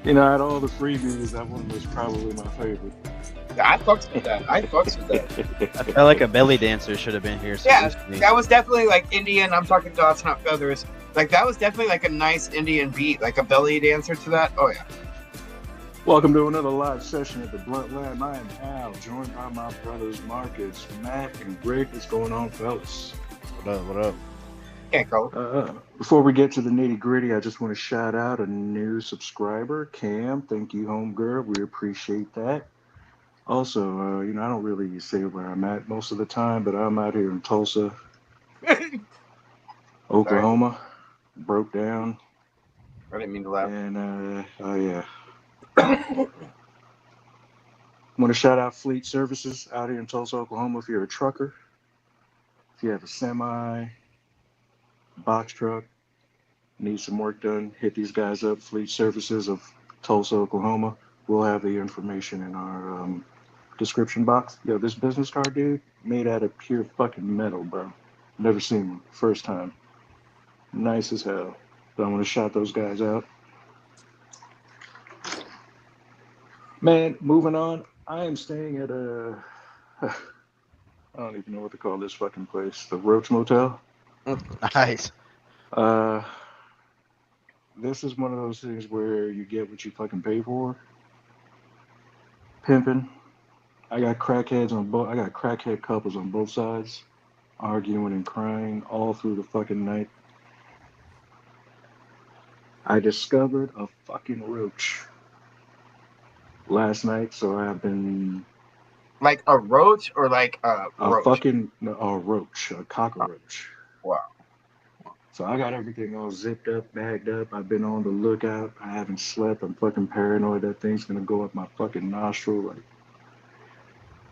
Out of all the freebies, that one was probably my favorite. I fucks with that. I fucks with that. I felt like a belly dancer should have been here. So Yeah, that was definitely like Indian. I'm talking dots, not feathers. Like that was definitely like a nice Indian beat, like a belly dancer to that. Oh yeah. Welcome to another live session at the Blunt Lab. I am Al, joined by my brothers Marcus, Matt, and Greg. What's going on, fellas? What up? What up? Can't call it. Before we get to the nitty gritty, I just want to shout out a new subscriber, Cam. Thank you, homegirl. We appreciate that. Also, I don't really say where I'm at most of the time, but I'm out here in Tulsa, Sorry, Oklahoma. Broke down, I didn't mean to laugh. and oh yeah. I want to shout out Fleet Services out here in Tulsa, Oklahoma. If you're a trucker, if you have a semi, box truck, need some work done, hit these guys up. Fleet Services of Tulsa, Oklahoma. We'll have the information in our description box. Yo, this business card, dude, made out of pure fucking metal, bro. Never seen one. First time. Nice as hell. But I want to shout those guys out. Man, moving on. I am staying at a. I don't even know what to call this fucking place. The Roach Motel. Nice. Uh, this is one of those things where you get what you fucking pay for. Pimping. I got crackheads on both. I got crackhead couples on both sides, arguing and crying all through the fucking night. I discovered a fucking roach last night, so I've been Like a roach or like a a roach? fucking a roach, a cockroach. Wow. So I got everything all zipped up, bagged up. I've been on the lookout. I haven't slept. I'm fucking paranoid that thing's gonna go up my fucking nostril. Like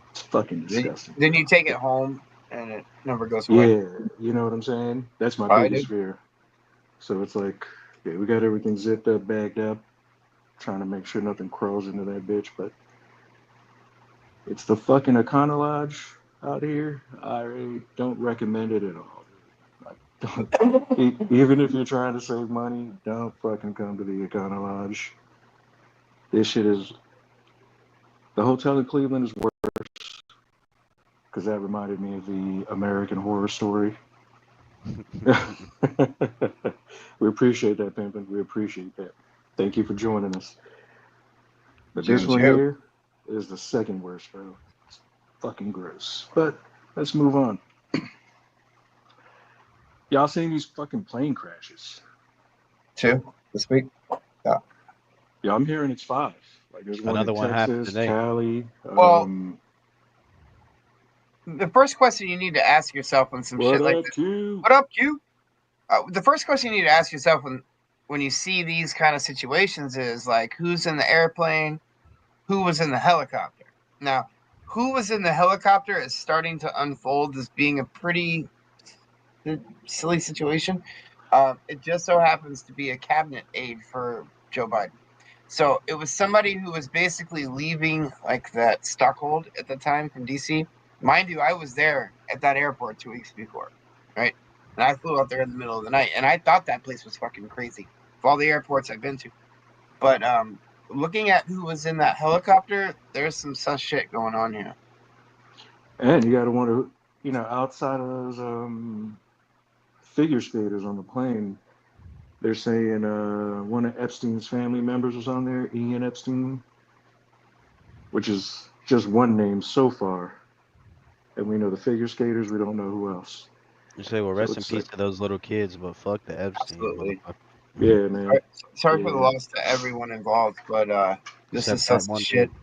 it's fucking disgusting. Then you take it home and it never goes away. Yeah, you know what I'm saying? That's my I do. biggest fear. So it's like, yeah, we got everything zipped up, bagged up, trying to make sure nothing crawls into that bitch. But it's the fucking Econo Lodge out here. I really don't recommend it at all. Like, even if you're trying to save money, don't fucking come to the Econo Lodge. This shit is. The hotel in Cleveland is worse because that reminded me of the American Horror Story. We appreciate that, Pimpin. We appreciate that. Thank you for joining us. But this one Joe. here is the second worst, bro. It's fucking gross. But let's move on. Y'all seen these fucking plane crashes? Two this week. Yeah, I'm hearing it's 5. Like there's one Another in one happened Texas, today. Cali. Well, the first question you need to ask yourself when some what shit like up, this. Q? What up, Q? The first question you need to ask yourself when you see these kind of situations is like, who's in the airplane? Who was in the helicopter? Now, who was in the helicopter is starting to unfold as being a pretty silly situation. It just so happens to be a cabinet aide for Joe Biden. So it was somebody who was basically leaving like that Stockhold at the time from DC. Mind you, I was there at that airport 2 weeks before, right? And I flew out there in the middle of the night, and I thought that place was fucking crazy. Of all the airports I've been to, but looking at who was in that helicopter, there's some such shit going on here. And you got to wonder, outside of those figure skaters on the plane, they're saying one of Epstein's family members was on there, Ian Epstein, which is just one name so far. And we know the figure skaters, we don't know who else. You say, well, So rest in it's peace like, to those little kids, but fuck the Epstein Absolutely. motherfucker. yeah, man. Sorry for the Yeah. loss to everyone involved, but this is Except that such one shit. dude.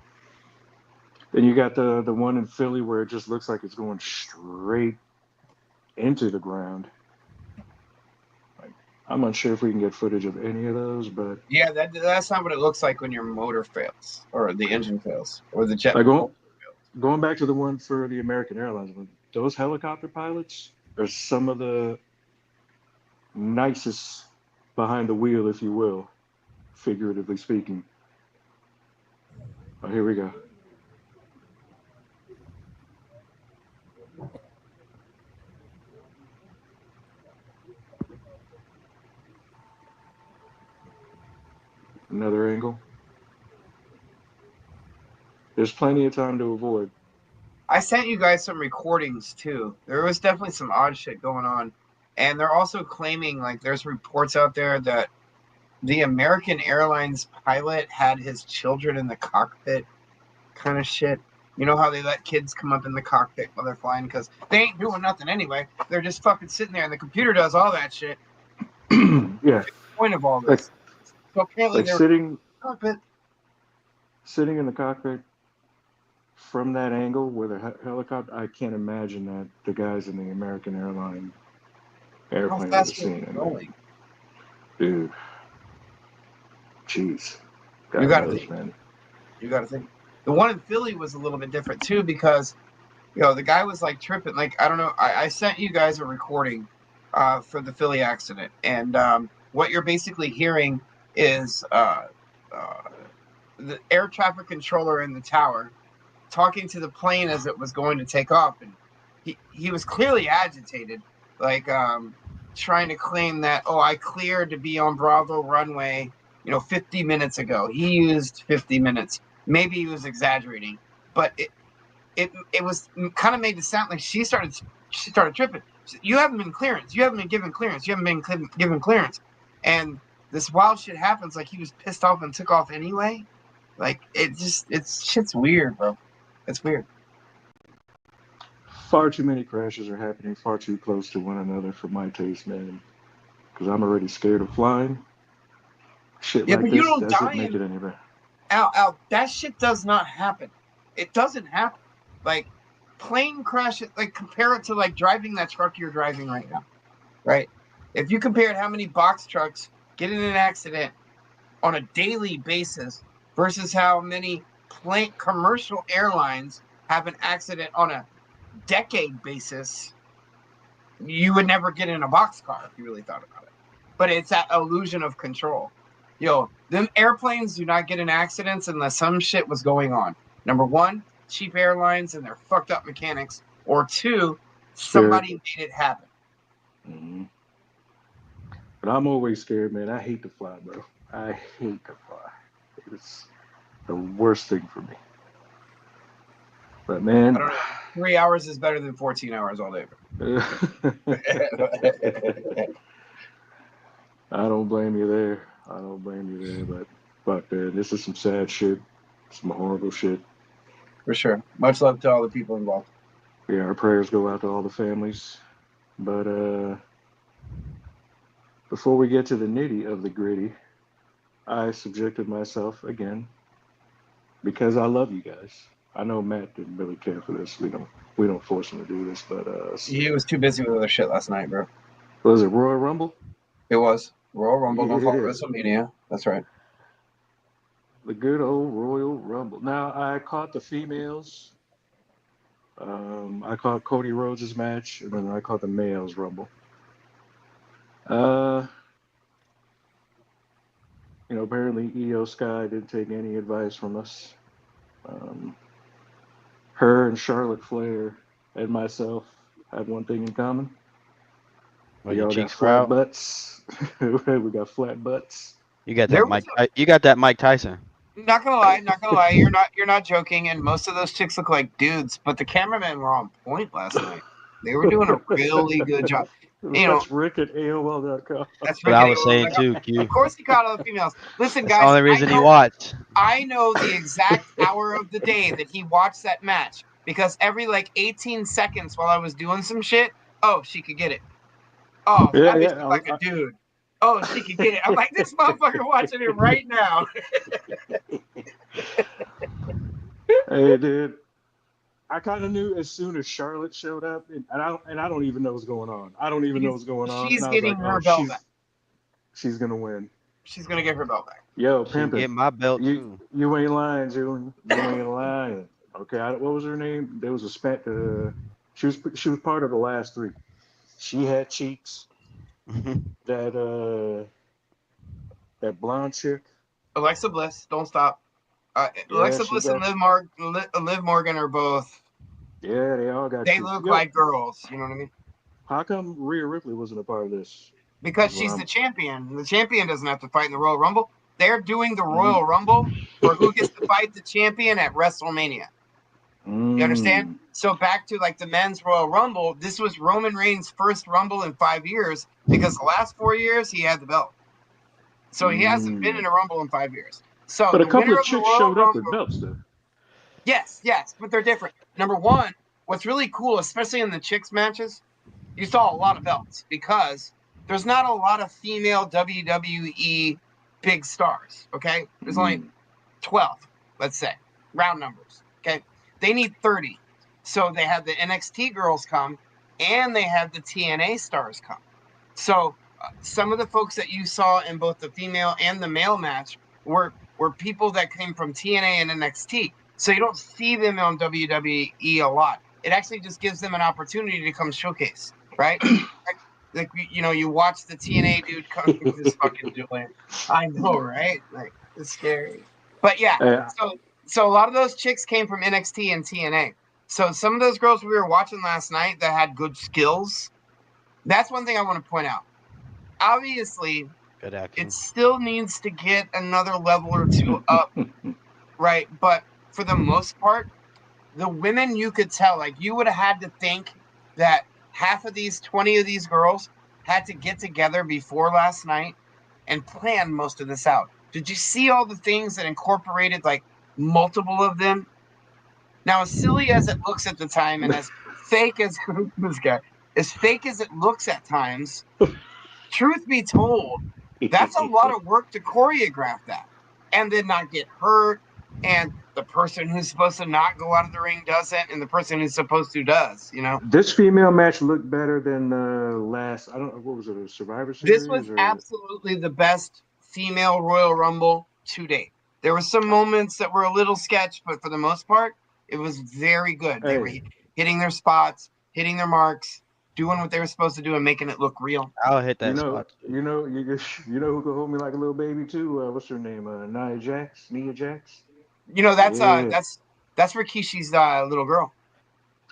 Then you got the one in Philly where it just looks like it's going straight into the ground. Like, I'm not sure if we can get footage of any of those, but Yeah, that's not what it looks like when your motor fails or the engine fails or the jet like propulsion fails. going back to the one for the American Airlines one, those helicopter pilots are some of the nicest behind the wheel, if you will, figuratively speaking. Oh, here we go. Another angle. There's plenty of time to avoid. I sent you guys some recordings too. There was definitely some odd shit going on. And they're also claiming, like, there's reports out there that the American Airlines pilot had his children in the cockpit, kind of shit. You know how they let kids come up in the cockpit while they're flying because they ain't doing nothing anyway. They're just fucking sitting there, and the computer does all that shit. Yeah. Point of all Like, this. So apparently like they're sitting cockpit. in the cockpit from that angle where the helicopter, I can't imagine that the guys in the American airline How airplane would have fast were seen they it. going? Dude, jeez. You God got to knows, think. man. You got to think. The one in Philly was a little bit different too because, the guy was like tripping. Like, I don't know. I sent you guys a recording for the Philly accident, and what you're basically hearing is the air traffic controller in the tower talking to the plane as it was going to take off, and he was clearly agitated, like trying to claim that, oh, I cleared to be on Bravo runway 50 minutes ago. He used 50 minutes. Maybe he was exaggerating, but it was kind of made it sound like she started tripping. You haven't been clearance. You haven't been given clearance. You haven't been given clearance. And this wild shit happens. Like, he was pissed off and took off anyway. Like, it's shit's weird, bro. It's weird. Far too many crashes are happening far too close to one another for my taste, man. Because I'm already scared of flying. Shit Yeah, like but you this don't doesn't die make in it any better. Al, that shit does not happen. It doesn't happen. Like, plane crashes, like, compare it to, like, driving that truck you're driving right now, right? If you compared how many box trucks get in an accident on a daily basis versus how many commercial airlines have an accident on a decade basis, you would never get in a boxcar if you really thought about it. But it's that illusion of control. Them airplanes do not get in accidents unless some shit was going on. Number one, cheap airlines and their fucked up mechanics. Or two, somebody made it happen. Mm-hmm. But I'm always scared, man. I hate to fly, bro. I hate to fly. It's the worst thing for me. But man, I don't know. 3 hours is better than 14 hours all day. I don't blame you there. But fuck, man, this is some sad shit. Some horrible shit. For sure. Much love to all the people involved. Yeah, our prayers go out to all the families. But before we get to the nitty of the gritty, I subjected myself again because I love you guys. I know Matt didn't really care for this. We don't force him to do this, but He was too busy with other shit last night, bro. was it Royal Rumble? It was. Royal Rumble, Yeah. don't follow WrestleMania. That's right. The good old Royal Rumble. Now I caught the females. I caught Cody Rhodes' match, and then I caught the males Rumble. Apparently EO Sky didn't take any advice from us. Her and Charlotte Flair and myself have one thing in common. Well, We your all got cheeks flat proud. butts. We got flat butts. You got that Mike. You got that Mike Tyson. Not gonna lie. You're not joking. And most of those chicks look like dudes, but the cameramen were on point last night. They were doing a really good job. That's Rick at AOL.com. That's What Rick I at was saying AOL.com. too, Q. Of course, he caught all the females. Listen, That's the guys. only reason he watched. I know the exact hour of the day that he watched that match because every like 18 seconds while I was doing some shit, oh, she could get it. Oh, that bitch looked like a dude. Oh, she could get it. I'm like, this motherfucker watching it right now. Hey, dude. I kind of knew as soon as Charlotte showed up, and I don't even know what's going on. I don't even know what's going on. She's And I was getting like, her belt back. She's gonna win. She's gonna get her belt back. Yo, She can Pimpin', get my belt too. you ain't lying, June. You ain't lying. Okay, what was her name? There was a she was part of the last three. She had cheeks. That blonde chick. Alexa Bliss, don't stop. Yeah, Alexa Bliss and Liv Morgan are both. Yeah, they all got. They look like girls. You know what I mean? How come Rhea Ripley wasn't a part of this? Because she's the champion. The champion doesn't have to fight in the Royal Rumble. They're doing the Royal Rumble for who gets to fight the champion at WrestleMania. You understand? So back to like the men's Royal Rumble, this was Roman Reigns' first Rumble in 5 years because the last 4 years he had the belt. So he hasn't been in a Rumble in 5 years. So But a the couple winner of of the chicks Royal showed up Rumble, with belts, though. yes, but they're different. Number one, what's really cool, especially in the chicks matches, you saw a lot of belts because there's not a lot of female WWE big stars. Okay, there's only 12, let's say, round numbers. Okay, they need 30. So they had the NXT girls come and they had the TNA stars come. So some of the folks that you saw in both the female and the male match were people that came from TNA and NXT. So you don't see them on WWE a lot. It actually just gives them an opportunity to come showcase, right? Like you watch the TNA dude come this fucking Julian. I know, right? Like it's scary. But yeah, so a lot of those chicks came from NXT and TNA. So some of those girls we were watching last night that had good skills. That's one thing I want to point out. Obviously, it still needs to get another level or two up, right? But for the most part, the women you could tell, like you would have had to think that half of these 20 of these girls had to get together before last night and plan most of this out. Did you see all the things that incorporated like multiple of them? Now, as silly as it looks at the time and as fake as this guy, as fake as it looks at times, truth be told, that's a lot of work to choreograph that and then not get hurt. And the person who's supposed to not go out of the ring doesn't, and the person who's supposed to does, This female match looked better than last. I don't know, what was it, a Survivor Series? This was absolutely the best female Royal Rumble to date. There were some moments that were a little sketch, but for the most part, it was very good. They were hitting their spots, hitting their marks, doing what they were supposed to do, and making it look real. I'll hit that spot. You know who could hold me like a little baby too? What's her name? Nia Jax. That's Rikishi's little girl.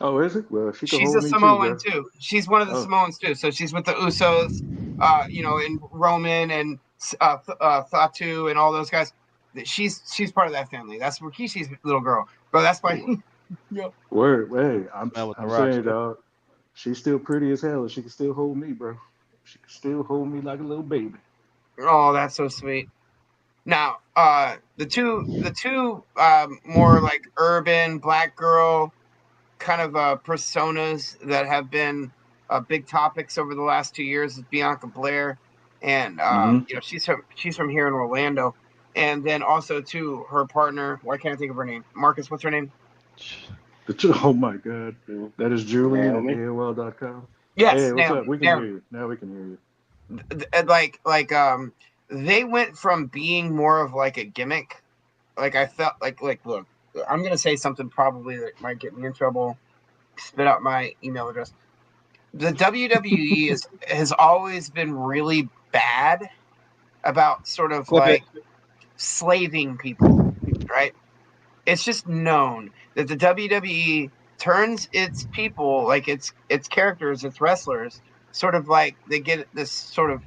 Oh, is it? Well, she could she's hold a me Samoan too. She's one of the Samoans too. So she's with the Usos, and Roman and Fatu and all those guys. She's part of that family. That's Rikishi's little girl. Bro, that's why. Word, hey, I'm saying, dog. She's still pretty as hell, and she can still hold me, bro. She can still hold me like a little baby. Oh, that's so sweet. Now, the two more like urban black girl kind of personas that have been big topics over the last 2 years is Bianca Blair, and she's from here in Orlando, and then also too her partner. Why can't I think of her name? Marcus, what's her name? Oh my God, that is Julian at AOL.com. Yes, hey, what's up? We can hear you now. We can hear you. They went from being more of like a gimmick. Like I felt like look, I'm gonna say something probably that might get me in trouble. Spit out my email address. The WWE has always been really bad about sort of slaving people, right? It's just known that the WWE turns its people, like its characters, its wrestlers, sort of like they get this sort of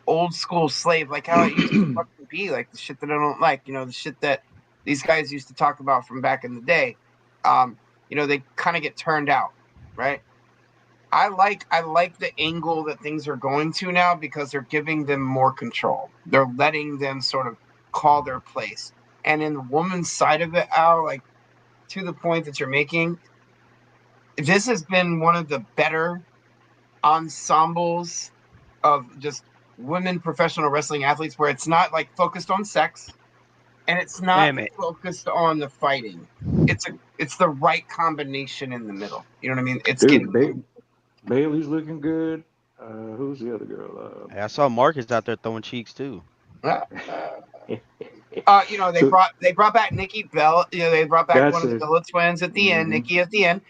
old school slave, like how it used to fucking be, like the shit that I don't like, the shit that these guys used to talk about from back in the day. They kind of get turned out, right? I like the angle that things are going to now because they're giving them more control. They're letting them sort of call their place. And in the woman's side of it, Al, like to the point that you're making, this has been one of the better ensembles of just women professional wrestling athletes where it's not like focused on sex and it's not focused on the fighting. It's the right combination in the middle. You know what I mean? It's Bailey's looking good. Who's the other girl? I saw Marcus out there throwing cheeks too. They brought back Nikki Bella. They brought back one of the Bella twins at the end, Nikki at the end.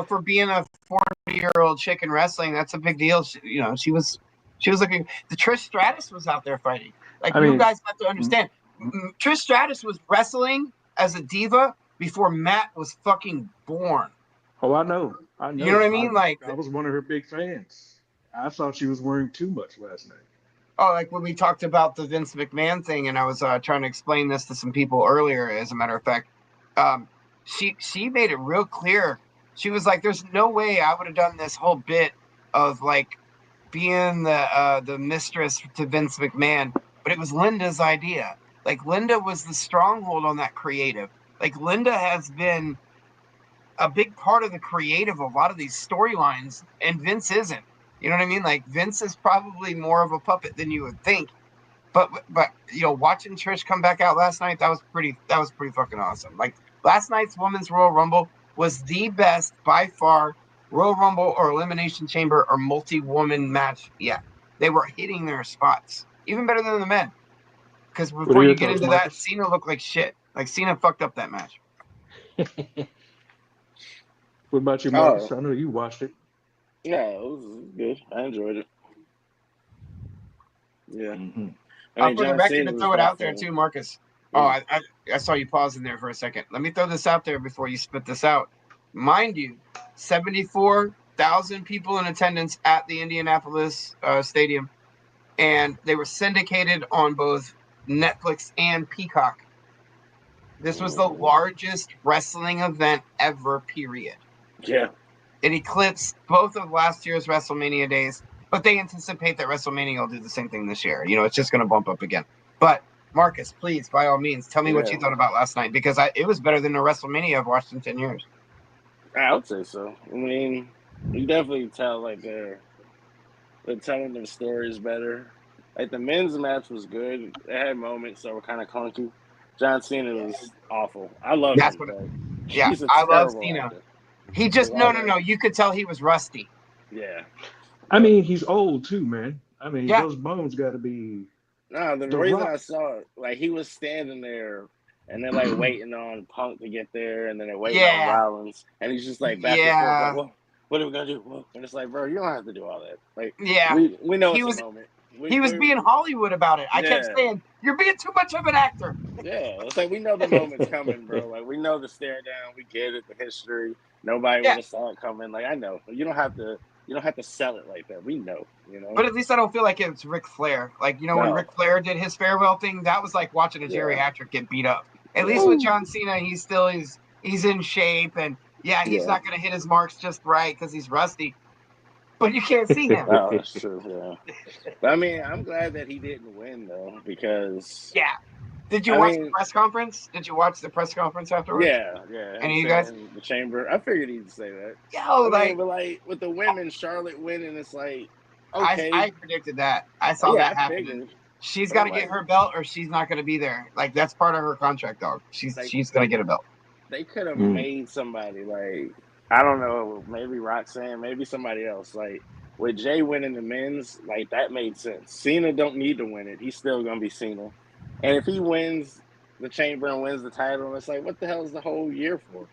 For being a 40-year-old chick in wrestling, that's a big deal. She was looking. The Trish Stratus was out there fighting. You guys have to understand. Trish Stratus was wrestling as a diva before Matt was fucking born. Oh, I know. You know what I mean? I was one of her big fans. I thought she was wearing too much last night. Oh, like when we talked about the Vince McMahon thing, and I was trying to explain this to some people earlier. As a matter of fact, she made it real clear. She was like, "There's no way I would have done this whole bit of like being the mistress to Vince McMahon, but it was Linda's idea. Like Linda was the stronghold on that creative. Like Linda has been a big part of the creative of a lot of these storylines, and Vince isn't. You know what I mean? Like Vince is probably more of a puppet than you would think. But you know, watching Trish come back out last night, that was pretty fucking awesome. Like last night's Women's Royal Rumble was the best by far Royal Rumble or Elimination Chamber or multi-woman match. Yeah, they were hitting their spots even better than the men. Because What before are you your get thoughts, into that, Marcus? Cena looked like shit. Like Cena fucked up that match. What about you, Marcus? Oh, I know you watched it. yeah, it was good. I enjoyed it. Yeah. Mm-hmm. I mean, For the John record, Cena to was throw it out there definitely. too, Marcus. Oh, Mm. I saw you pause in there for a second. Let me throw this out there before you spit this out. Mind you, 74,000 people in attendance at the Indianapolis stadium, and they were syndicated on both Netflix and Peacock. This was the largest wrestling event ever, period. Yeah. It eclipsed both of last year's WrestleMania days, but they anticipate that WrestleMania will do the same thing this year. You know, it's just going to bump up again. But Marcus, please, by all means, tell me what you Yeah. thought about last night, because it was better than the WrestleMania I've watched in 10 years. I would say so. I mean, you definitely tell like they're telling their stories better. Like the men's match was good. It had moments that were kind of clunky. John Cena was awful. I love That's him, what. but Yeah, he's a I love terrible Cena. actor. He just Like, no. You could tell he was rusty. yeah. I Yep. mean, he's old too, man. I mean, Yeah. those bones got to be. No, the The reason Rock. I saw it, like he was standing there and they're like waiting on Punk to get there, and then they're waiting on Yeah. Rollins, and he's just like back and forth, like, Yeah. well, what are we gonna do? Well, and it's like, bro, you don't have to do all that. Like, Yeah. we know He it's a was moment. he was being Hollywood about it. I kept Yeah. saying, "You're being too much of an actor." Yeah, it's like we know the moment's coming, bro. Like we know the stare down, we get it, the history. Nobody Yeah. would have saw it coming. Like I know, you don't have to sell it like that. We know, you know. But at least I don't feel like it's Ric Flair. Like, you know, when No, Ric Flair did his farewell thing, that was like watching a geriatric get beat up. At least with Ooh. John Cena, he's in shape, and yeah, he's not going to hit his marks just right because he's rusty. But you can't see him. Oh, that's true. Yeah, but I mean, I'm glad that he didn't win though, because Yeah. Did you watch the press conference? Did you watch the press conference afterwards? Yeah. Any Him of you guys? saying the chamber. I figured he'd say that. Yo, But like with the women, Charlotte winning, it's like okay. I predicted that. I saw that happening. Figured. She's got to get her belt, or she's not going to be there. Like that's part of her contract, dog. She's going to get a belt. They could have made somebody like, I don't know, maybe Roxanne, maybe somebody else. Like with Jay winning the men's, like that made sense. Cena don't need to win it. He's still gonna be Cena. And if he wins the chamber and wins the title, it's like, what the hell is the whole year for?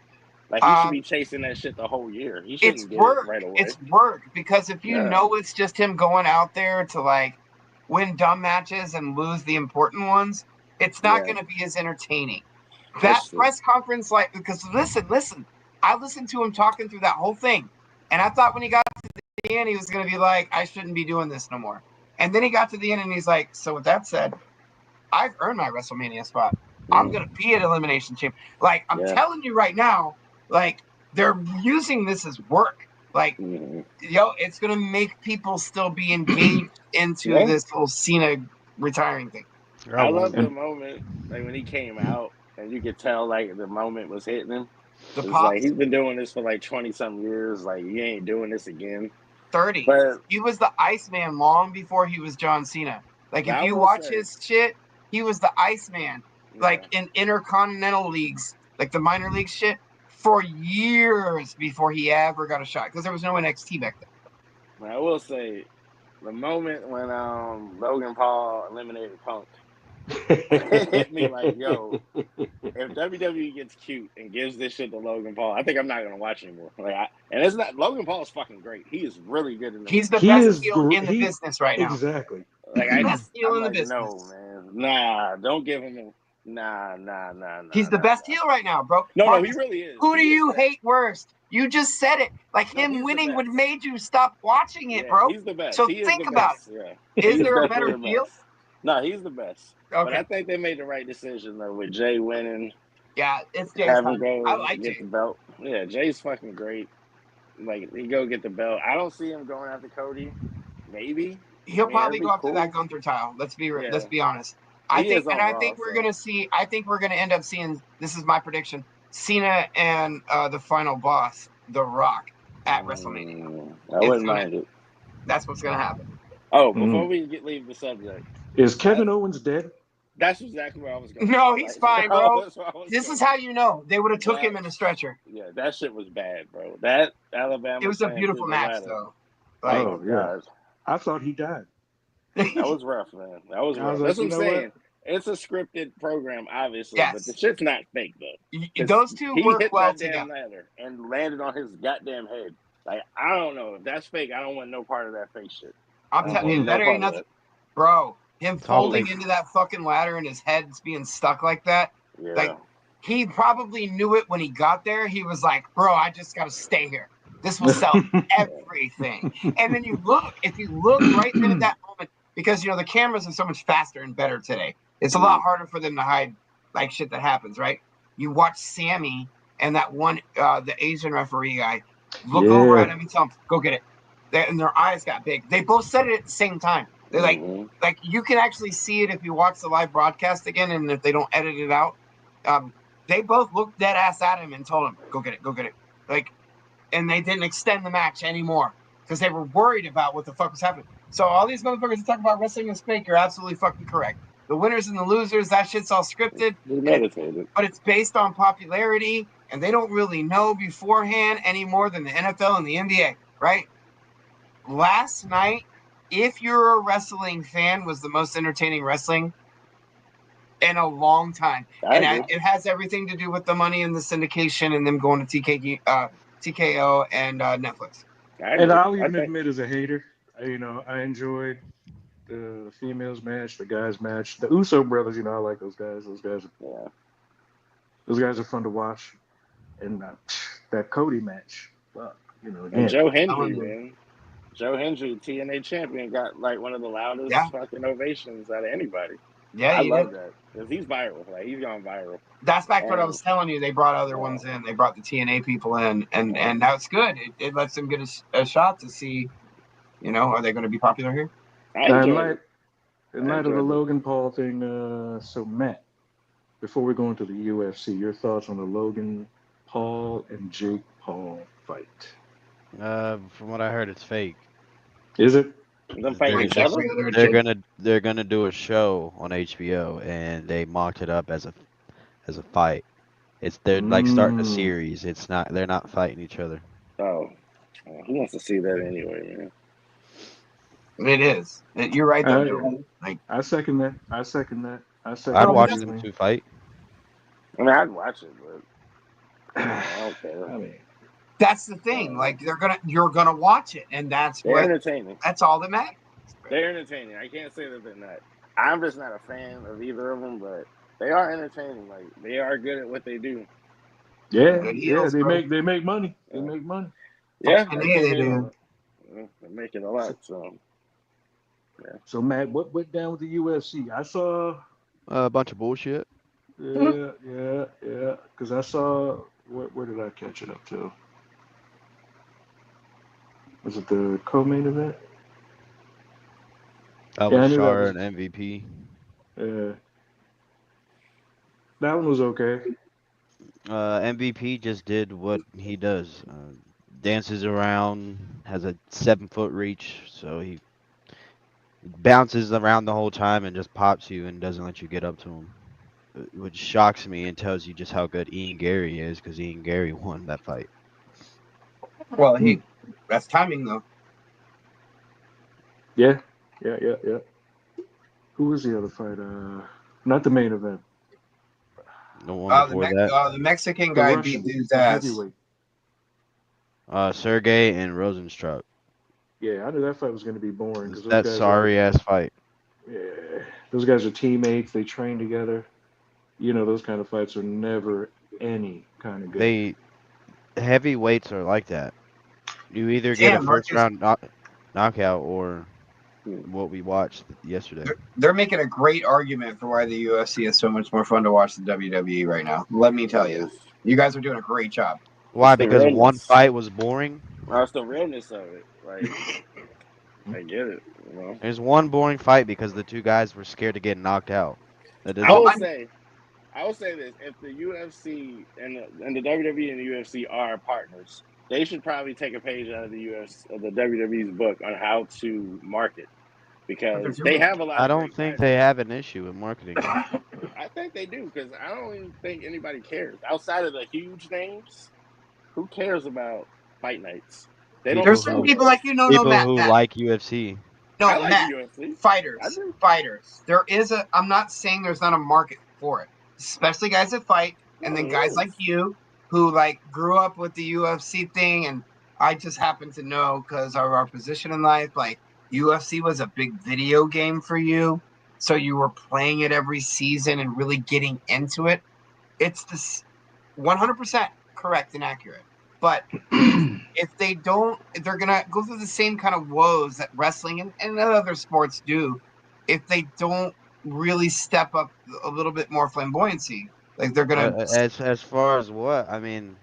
Like he should be chasing that shit the whole year. He shouldn't get it right away. It's work, because if you know it's just him going out there to like win dumb matches and lose the important ones, it's not going to be as entertaining. That press conference, like, because listen, I listened to him talking through that whole thing, and I thought when he got to the end, he was going to be like, I shouldn't be doing this no more. And then he got to the end, and he's like, so with that said, I've earned my WrestleMania spot. I'm going to be at Elimination Chamber. Like, I'm telling you right now, like, they're using this as work. Like, it's going to make people still be engaged into this whole Cena retiring thing. I love the moment, like, when he came out, and you could tell, like, the moment was hitting him. It's like, he's been doing this for, like, 20-something years. Like, you ain't doing this again. 30. But he was the Iceman long before he was John Cena. Like, if you watch his shit, he was the Iceman. Like, in intercontinental leagues, like the minor league shit, for years before he ever got a shot, because there was no NXT back then. I will say, the moment when Logan Paul eliminated Punk, it hit me like, yo, if WWE gets cute and gives this shit to Logan Paul, I think I'm not gonna watch anymore. Like, and it's not, Logan Paul is fucking great. He is really good in the He's the best heel in the business right now. Exactly. Like, I'm like, no, man, nah, don't give him Nah. He's the best heel right now, bro. No, Marcus, he really is. Who He do is you best. hate worst? You just said it. Like No, him he's the winning would best. made you stop watching it, Yeah, bro. he's the best. So He is think the about best. it. Yeah. Is He's there a definitely better the heel? best. No, he's the best. But Okay. I think they made the right decision though with Jay winning, Yeah, it's Jay's having time. go I like get Jay. the belt. Yeah, Jay's fucking great. Like he go get the belt. I don't see him going after Cody. Maybe He'll probably that'd be go after cool. that Gunther title. Let's be honest. He I is think on Raw, we're so. gonna see. I think we're gonna end up seeing. This is my prediction: Cena and the final boss, The Rock, at WrestleMania. I wouldn't mind it. That's what's gonna happen. Oh, before we leave the subject, is Kevin Owens dead? that's exactly where I was going. No, he's fine, bro. This is how you know they would have took him in a stretcher. Yeah, that shit was bad, bro. That Alabama. It was a beautiful match, though. Like, oh yeah, I thought he died. That was rough, man. That was rough. That's what I'm saying. It's a scripted program, obviously, but the shit's not fake though. Those two work well together. Ladder and landed on his goddamn head. Like I don't know if that's fake. I don't want no part of that fake shit. I'm telling you, that ain't nothing, bro. Him folding into that fucking ladder and his head's being stuck like that. Yeah. Like he probably knew it when he got there. He was like, bro, I just gotta stay here. This will sell everything. And then if you look right then at that moment, because the cameras are so much faster and better today. It's a lot harder for them to hide like shit that happens, right? You watch Sammy and that one the Asian referee guy look over at him and tell him, go get it. And their eyes got big. They both said it at the same time. They're like you can actually see it if you watch the live broadcast again, and if they don't edit it out. They both looked dead ass at him and told him, go get it. Like, and they didn't extend the match anymore because they were worried about what the fuck was happening. So all these motherfuckers that talk about wrestling is fake, you're absolutely fucking correct. The winners and the losers, that shit's all scripted. But it's based on popularity, and they don't really know beforehand any more than the NFL and the NBA, right? Last night, if you're a wrestling fan, was the most entertaining wrestling in a long time. And it has everything to do with the money and the syndication and them going to TKO and Netflix. And I'll even admit as a hater, I enjoyed the females match, the guys match, the Uso brothers. I like those guys. Those guys are fun to watch. And that Cody match, and Joe Hendry, man. Joe Hendry, TNA champion, got like one of the loudest fucking ovations out of anybody. Yeah, I love that because he's viral. Like he's gone viral. That's back what I was telling you. They brought other ones in. They brought the TNA people in, and that's good. It lets them get a shot to see, are they going to be popular here? In light of the Logan Paul thing, so Matt, before we go into the UFC, your thoughts on the Logan Paul and Jake Paul fight? From what I heard, it's fake. Is it? They're gonna do a show on HBO, and they mocked it up as a fight. They're like starting a series. They're not fighting each other. Oh, who wants to see that anyway, man? It is. You're right there. I second that. I'd watch them two fight. I mean, I'd watch it, but I don't care. I mean, that's the thing. Like you're gonna watch it, and they're entertaining. That's all that matters. They're entertaining. I can't say that they're not. I'm just not a fan of either of them, but they are entertaining. Like they are good at what they do. Yeah, they make money. They make money. Yeah, they do. They're making a lot. So, yeah. So Matt, what went down with the UFC? I saw a bunch of bullshit. Yeah. Because I saw where did I catch it up to? Was it the co-main event? That was Shar and MVP. Yeah. That one was okay. MVP just did what he does. Dances around, has a 7-foot reach, so he bounces around the whole time and just pops you and doesn't let you get up to him. Which shocks me and tells you just how good Ian Gary is, because Ian Gary won that fight. Well, that's timing though. Yeah. Who was the other fight? Not the main event. The one before that. The Mexican guy beat dude's ass. Sergey and Rosenstruck. Yeah, I knew that fight was going to be boring. That sorry ass fight. Yeah, those guys are teammates. They train together. those kind of fights are never any kind of good. Heavyweights are like that. You either get a Damn, first Marcus, round knockout or what we watched yesterday. they're making a great argument for why the UFC is so much more fun to watch than WWE right now. Let me tell you, you guys are doing a great job. Why? the Because one realness. fight was boring. That's the realness of it. Like, I get it. There's one boring fight because the two guys were scared to get knocked out. That I doesn't. would say, this: if the UFC and the WWE and the UFC are partners, they should probably take a page out of the WWE's book on how to market because they have a lot I of don't great think fighters. they have an issue with marketing. I think they do because I don't even think anybody cares outside of the huge names. Who cares about fight nights? They don't There's People certain sell who people those. like no, people Matt, who like UFC. I no, like the Matt. UFC. I Fighters, do. fighters. There is a. I'm not saying there's not a market for it, especially guys that fight, and No, then there guys like is. you who like grew up with the UFC thing, and I just happen to know because of our position in life, like UFC was a big video game for you, so you were playing it every season and really getting into it. It's this 100% correct and accurate, but if they don't, if they're gonna go through the same kind of woes that wrestling and other sports do, if they don't really step up a little bit more flamboyancy, like they're gonna, As far as what I mean,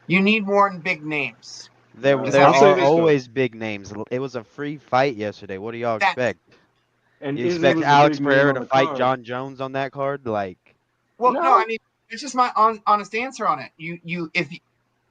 you need more big names. there Is there I'll all I'm say are saying. this though, always big names. It was a free fight yesterday. What do y'all That expect? and You Izzy expect was the Alex big name Pereira on to the fight card. John Jones on that card? Like, well, no, I No, mean it's just my honest answer on it. You if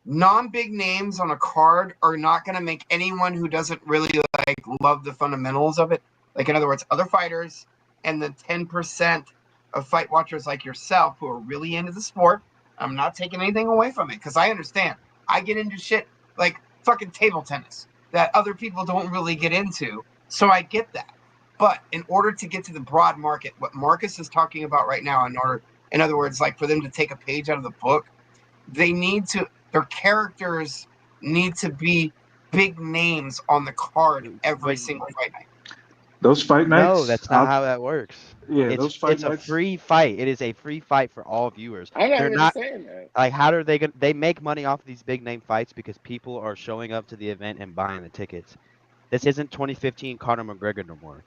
non-big names on a card are not going to make anyone who doesn't really like love the fundamentals of it, like in other words other fighters and the 10% of fight watchers like yourself who are really into the sport. I'm not taking anything away from it because I understand I get into shit like fucking table tennis that other people don't really get into, so I get that. But in order to get to the broad market, what Marcus is talking about right now, in other words, like for them to take a page out of the book, they need to, their characters need to be big names on the card every but single fight night. Those fight no, nights, that's not how that works. yeah, It's those fight it's a nights. free fight. It is a free fight for all viewers. I'm not They're even not saying that. like how are they gonna they make money off these big name fights because people are showing up to the event and buying the tickets. This isn't 2015 Conor McGregor no more.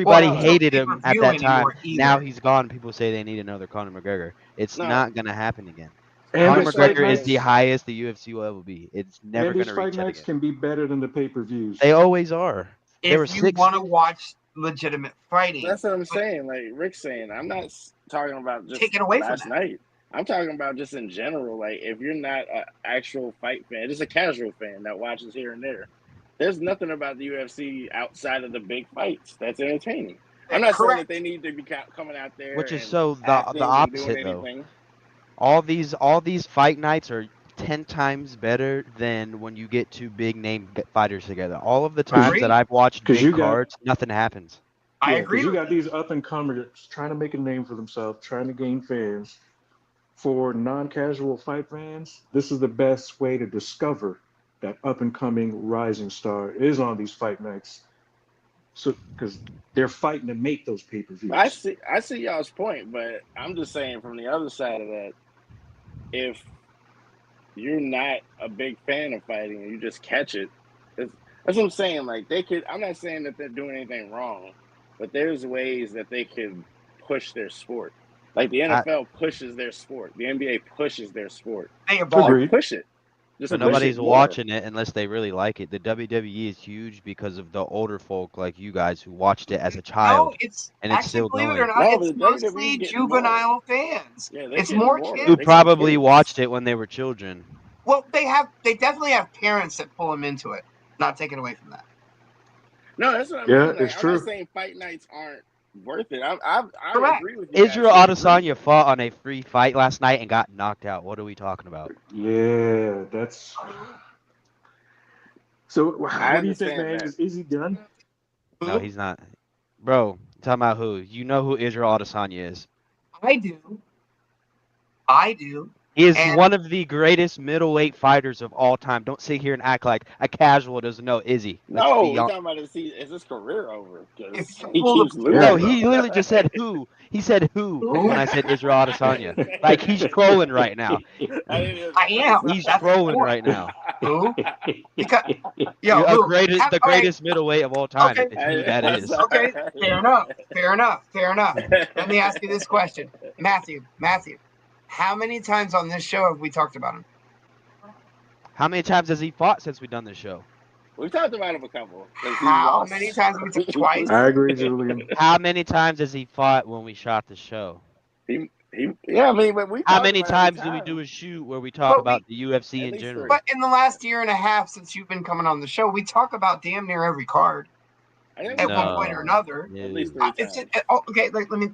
Well, Everybody and No, it's no hated him at pay-per-view that time. anymore Now either. he's gone. People say they need another Conor McGregor. It's no. not gonna happen again. And I'm Conor these just fight McGregor saying is that. the nights, highest the UFC will ever be. It's never and these gonna fight reach that nights again. can be better than the pay-per-views. They always are. There were If you six. want to watch legitimate fighting, That's what I'm but saying. Like Rick's saying, I'm not talking about just take it away from last that. night. I'm talking about just in general. Like if you're not an actual fight fan, just a casual fan that watches here and there, there's nothing about the UFC outside of the big fights that's entertaining. I'm not saying that Correct. they need to be coming out there Which is and so the acting and doing opposite though. anything. All these fight nights are 10 times better than when you get two big name fighters together. All of the times that Agreed. I've watched Because big you got, cards, nothing happens. I yeah, because agree you with got that. these up and comers trying to make a name for themselves, trying to gain fans. For non-casual fight fans, this is the best way to discover that up and coming rising star is on these fight nights. So because they're fighting to make those pay-per-views. I see y'all's point, but I'm just saying from the other side of that, if you're not a big fan of fighting and you just catch it, that's what I'm saying. Like they could. I'm not saying that they're doing anything wrong, but there's ways that they could push their sport. Like the I, NFL pushes their sport, the NBA pushes their sport. They Like evolve. Agreed. push it, just but push Agreed. it nobody's more. watching it unless they really like it. The WWE is huge because of the older folk like you guys who watched it as a No, child, it's and it's actually, still believe it or going. not, No, it's but the WWE is mostly getting more. juvenile fans. Yeah, they're It's getting more more. Who They're kids. getting probably kids. watched it when they were children. Well, they definitely have parents that pull them into it. Not taking away from that. No, that's what I Yeah, mean. Like it's I'm not true. saying fight nights aren't worth it. I Correct. agree with you guys Israel to a degree. Adesanya fought on a free fight last night and got knocked out. What are we talking about? Yeah, that's. So, I what do you think, understand man? that. Is he done? No, he's not. Bro, talking about who? You know who Israel Adesanya is. I do. I do. He is And one of the greatest middleweight fighters of all time. Don't sit here and act like a casual doesn't know Izzy. Let's No, be we're honest. talking about is his career over? if Because you he pull keeps the Yeah. No, losing. he literally just said who. He said who when I said Israel Adesanya. Like he's trolling right now. I am. He's That's the trolling point. right now. Who? Because You're Luke, the greatest middleweight of all time. okay, It's who that is. okay, fair enough. Let me ask you this question, Matthew. How many times on this show have we talked about him? How many times has he fought since we've done this show? We've talked about him a couple. How many times have we talked? Twice? I agree, Julian. How many times has he fought when we shot the show? Yeah, I mean, but we How talk many about every times do we time. do a shoot where we talk about the UFC At in least general? three. But in the last year and a half since you've been coming on the show, we talk about damn near every card at one point or another. At least 3 times. Okay,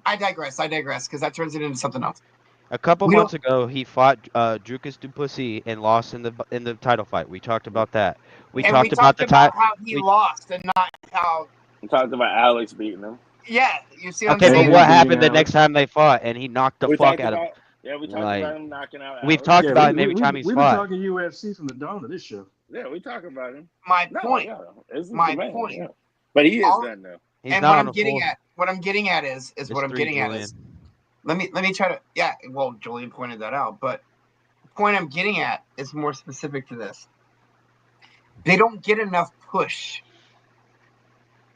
I digress because that turns it into something else. A couple months ago, he fought Dricus Duplessis and lost in the title fight. We talked about that. We talked about how he lost and not how. We talked about Alex beating him. Yeah, you see what I'm Okay, saying? but what happened the next time they fought? And he knocked the fuck out of him. Yeah, we talked about him knocking out Alex. We've talked about him every time he's fought. We've been talking UFC from the dawn of this show. Yeah, we talk about him. My point. Yeah. But he is done now. He's what I'm getting at is let me try to well, Julian pointed that out, but the point I'm getting at is more specific to this. They don't get enough push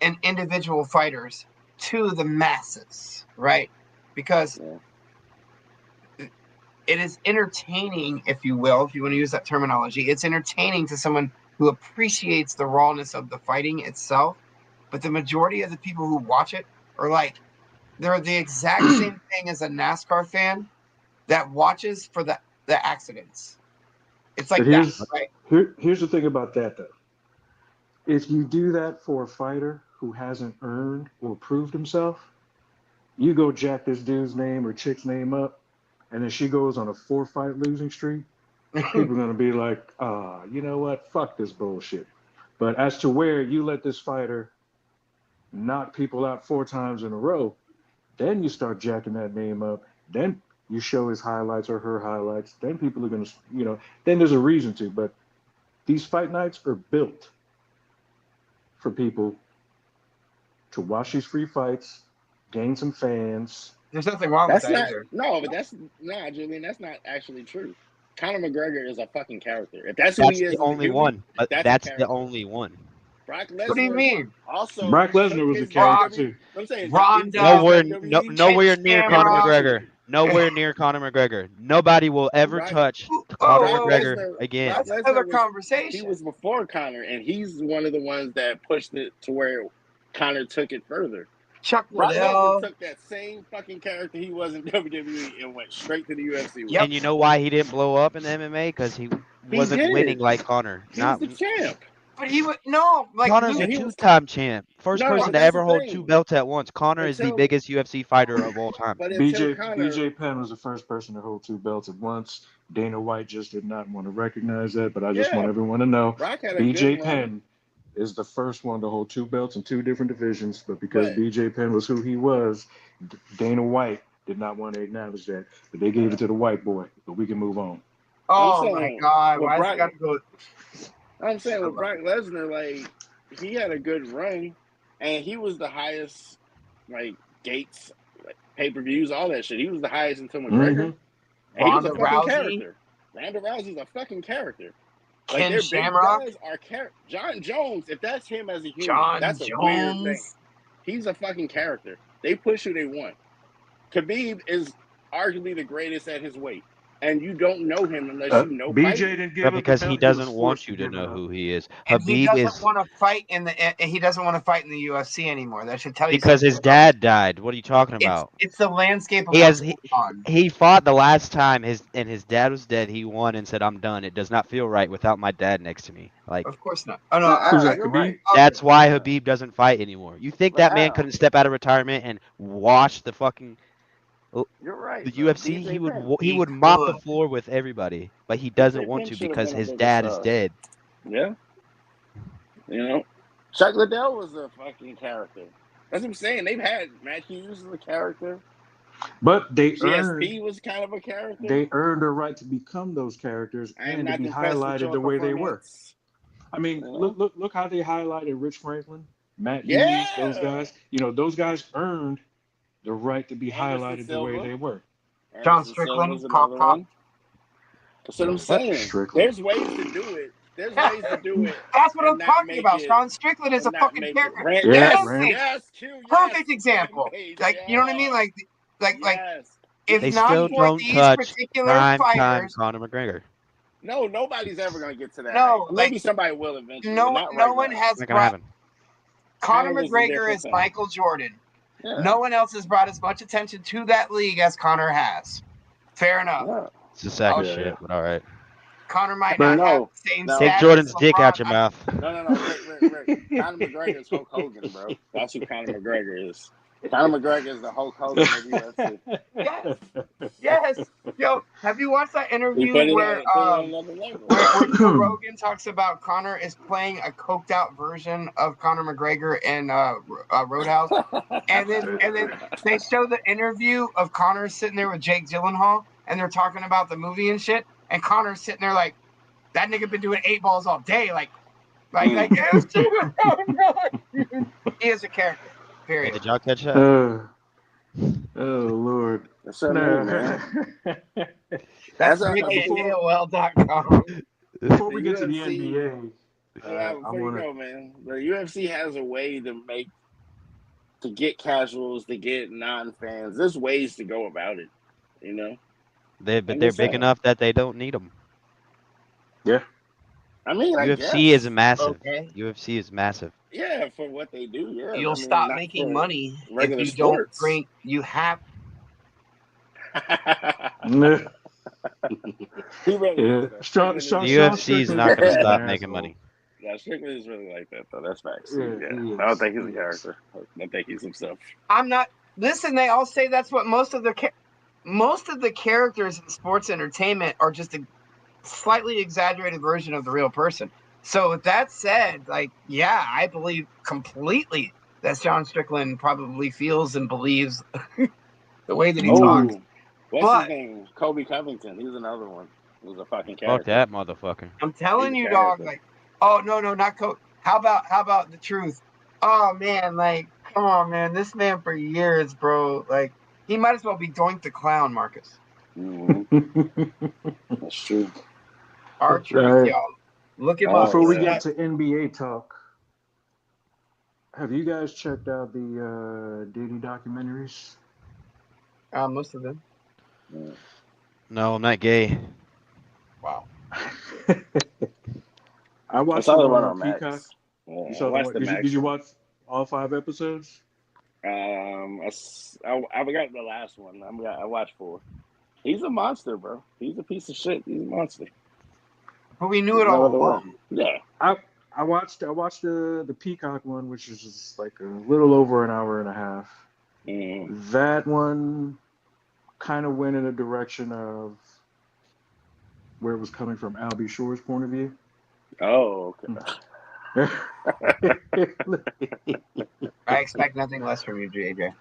in individual fighters to the masses, right? Because it is entertaining, if you will, if you want to use that terminology. It's entertaining to someone who appreciates the rawness of the fighting itself. But the majority of the people who watch it are like, they're the exact same thing as a NASCAR fan that watches for the accidents. It's like that, right? Here's the thing about that, though. If you do that for a fighter who hasn't earned or proved himself, you go jack this dude's name or chick's name up, and then she goes on a 4-fight losing streak, people are going to be like, you know what? Fuck this bullshit. But as to where you let this fighter knock people out 4 times in a row, then you start jacking that name up. Then you show his highlights or her highlights. Then people are going to, then there's a reason to. But these fight nights are built for people to watch these free fights, gain some fans. There's nothing wrong with that either. No, but Julian, that's not actually true. Conor McGregor is a fucking character. If that's the only one. That's the only one. Brock Lesnar. What do you mean? Also, Brock Lesnar was a character too. I'm saying Ronda, nowhere near Conor McGregor. Nowhere near Conor McGregor. Nobody will ever touch Conor McGregor again. That's another conversation. He was before Conor, and he's one of the ones that pushed it to where Conor took it further. Chuck Liddell took that same fucking character he was in WWE and went straight to the UFC. Yep. And you know why he didn't blow up in the MMA? Because he wasn't winning like Conor. He was the champ. But he would Conor's a 2-time champ. First person to ever hold 2 belts at once. Conor is the biggest UFC fighter of all time. BJ Penn was the first person to hold 2 belts at once. Dana White just did not want to recognize that, but I just want everyone to know BJ Penn is the first one to hold 2 belts in 2 different divisions, but because BJ Penn was who he was, Dana White did not want to acknowledge that, but they gave it to the white boy. But we can move on. Oh my God! Why is it got to go? I'm saying with Brock Lesnar, like, he had a good run, and he was the highest, like, gates, pay-per-views, all that shit. He was the highest until McGregor. And he was a fucking character. Ronda Rousey's a fucking character. Like, Ken Shamrock are John Jones, if that's him as a human, that's a weird thing. He's a fucking character. They push who they want. Khabib is arguably the greatest at his weight. And you don't know him unless you know BJ didn't give because he doesn't want you to know who he is. And he doesn't want to fight in the UFC anymore. That should tell you because his dad died. What are you talking about? It's the landscape of he fought the last time his dad was dead. He won and said, "I'm done. It does not feel right without my dad next to me." Like, of course not. Oh no, you're right. That's why Khabib doesn't fight anymore. You think that man couldn't step out of retirement and watch the fucking? You're right. The UFC, he would mop the floor with everybody, but he doesn't want to because his dad is dead. Yeah. Chuck Liddell was a fucking character. That's what I'm saying. They've had Matt Hughes as a character. But GSP was kind of a character. they earned a right to become those characters I am and to not be impressed with highlighted your the way they were. performance. I mean, look how they highlighted Rich Franklin, Matt Yeah. Hughes, those guys. You know, those guys earned the right to be Anderson highlighted the way Silva. they were. John Anderson Strickland, Silva's Cop another Cop. one. That's what I'm saying. Strickland. There's ways to do it. There's ways to do it. That's what and I'm not talking make about. it- John Strickland is a and not fucking make it character. Ram- Yeah, yes, Ram- yes, Q, yes. Perfect example. Rampage, Like you know what I mean? yeah. Like Yes. if They not still for don't these touch particular prime time fighters, Conor McGregor. No, nobody's ever gonna get to that. No, height. Maybe like, somebody will eventually. no but not no right one now. has Not gonna brought happen. Conor Conor was a McGregor different is thing. Michael Jordan. Yeah. No one else has brought as much attention to that league as Conor has. Fair enough. Yeah. It's a sack of Yeah. shit, but all right. Conor might But not have no, the same no. Take status Jordan's as dick LeBron. out your mouth. No. Rick. Conor McGregor is Hulk Hogan, bro. That's who Conor McGregor is. Conor McGregor is the Hulk Hogan of UFC. Yes. Yo, have you watched that He interview put it where on another level. where Joe Rogan talks about Conor is playing a coked out version of Conor McGregor in Roadhouse, and then they show the interview of Conor sitting there with Jake Gyllenhaal, and they're talking about the movie and shit, and Conor's sitting there like, that nigga been doing 8 balls all day, like he is a character. Hey, Period. did y'all catch that? Oh Lord. That's what I mean, man. That's As Rick at before- AOL.com. Before we The get to the UFC NBA, I before you want go, man, the UFC has a way to get casuals, to get non-fans. There's ways to go about it, you know. They're I'm big just saying. enough that they don't need them. I mean, I UFC guess. is massive. Okay. UFC is massive. Yeah, for what they do, yeah. You'll I mean, stop not making for money if regular you sports. don't bring. You have. He really Yeah. is, though. Sean- The Sean UFC is Strickland not going is to an stop making asshole. money. Yeah, Strickland is really like that, though. That's facts. Yeah, Yeah. he is. I don't think he's He a is. character. I think he's himself. I'm not. Listen, they all say that's what most of the characters in sports entertainment are just a slightly exaggerated version of the real person. So with that said, like, yeah, I believe completely that John Strickland probably feels and believes the way that he talks. Oh, what's But- his name? Kobe Covington. He's another one. He was a fucking Fuck character. that motherfucker. I'm telling He's a you, dog. character. Like, oh no, not Coach. How about the truth? Oh man, like, come on, man. This man for years, bro. Like, he might as well be Doink the Clown, Marcus. Mhm. That's true. Our truth, Right. y'all. Look him Oh, up. Before we yeah. get to NBA talk, have you guys checked out the Diddy documentaries? Most of them. No, I'm not gay. Wow. I I watched saw the the one one on on Peacock. Max. Yeah, You I saw the watched one. the Max. Did you watch all 5 episodes? I got the last one. I watched 4. He's a monster, bro. He's a piece of shit. He's a monster. But we knew it There's no all other along. way. Yeah. I watched the Peacock one, which is just like a little over an hour and a half. Mm. That one kind of went in a direction of where it was coming from Albie Shore's point of view. Oh, okay. I expect nothing less from you, JJ.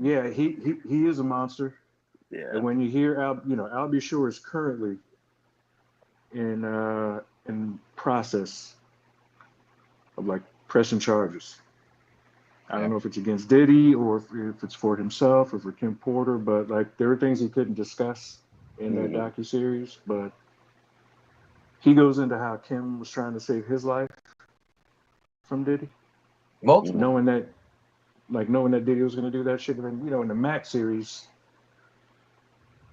Yeah, he is a monster. Yeah. And when you hear Albie Shore is currently in process of like pressing charges. I don't know if it's against Diddy or if it's for himself or for Kim Porter, but like there are things he couldn't discuss in that docuseries. But he goes into how Kim was trying to save his life from Diddy, Multiple. knowing that Diddy was going to do that shit. And in the Mac series,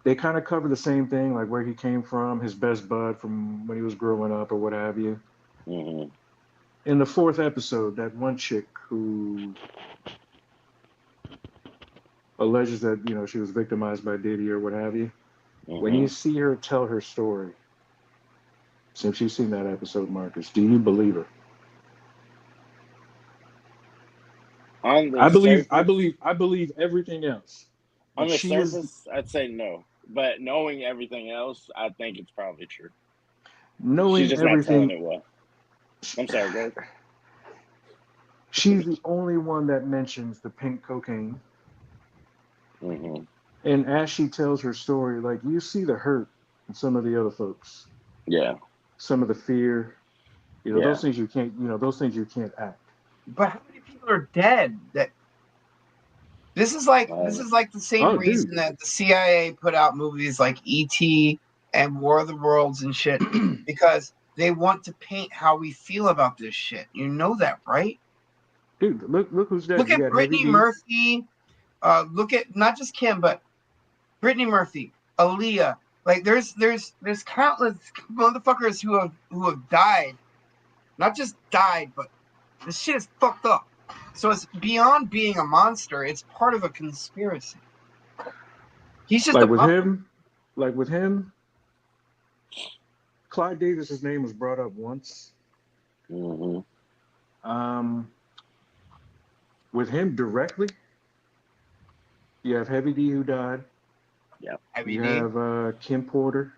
they kind of cover the same thing, like where he came from, his best bud from when he was growing up or what have you. Mm-hmm. In the 4th episode, that one chick who alleges that she was victimized by Diddy or what have you, when you see her tell her story, since you've seen that episode, Marcus, do you believe her? I believe everything else. On the She surface, I'd say no. But knowing everything else, I think it's probably true. Knowing She's just everything. not telling it well. I'm sorry, go ahead. She's the only one that mentions the pink cocaine. Mm-hmm. And as she tells her story, like you see the hurt in some of the other folks, Yeah. some of the fear, Yeah. those things you can't, those things you can't act. But how many people are dead? This is like the same Oh, reason dude. that the CIA put out movies like E.T. and War of the Worlds and shit, because they want to paint how we feel about this shit. You know that, right? Dude, look who's dead. Look You at got Heavy Brittany D. Murphy. Look at not just Kim, but Brittany Murphy, Aaliyah. Like there's countless motherfuckers who have died, not just died, but this shit is fucked up. So it's beyond being a monster. It's part of a conspiracy. He's just a Like with puppet. him, Clyde Davis's name was brought up once. Mm-hmm. With him directly, you have Heavy D who died. Yep. You have Kim Porter.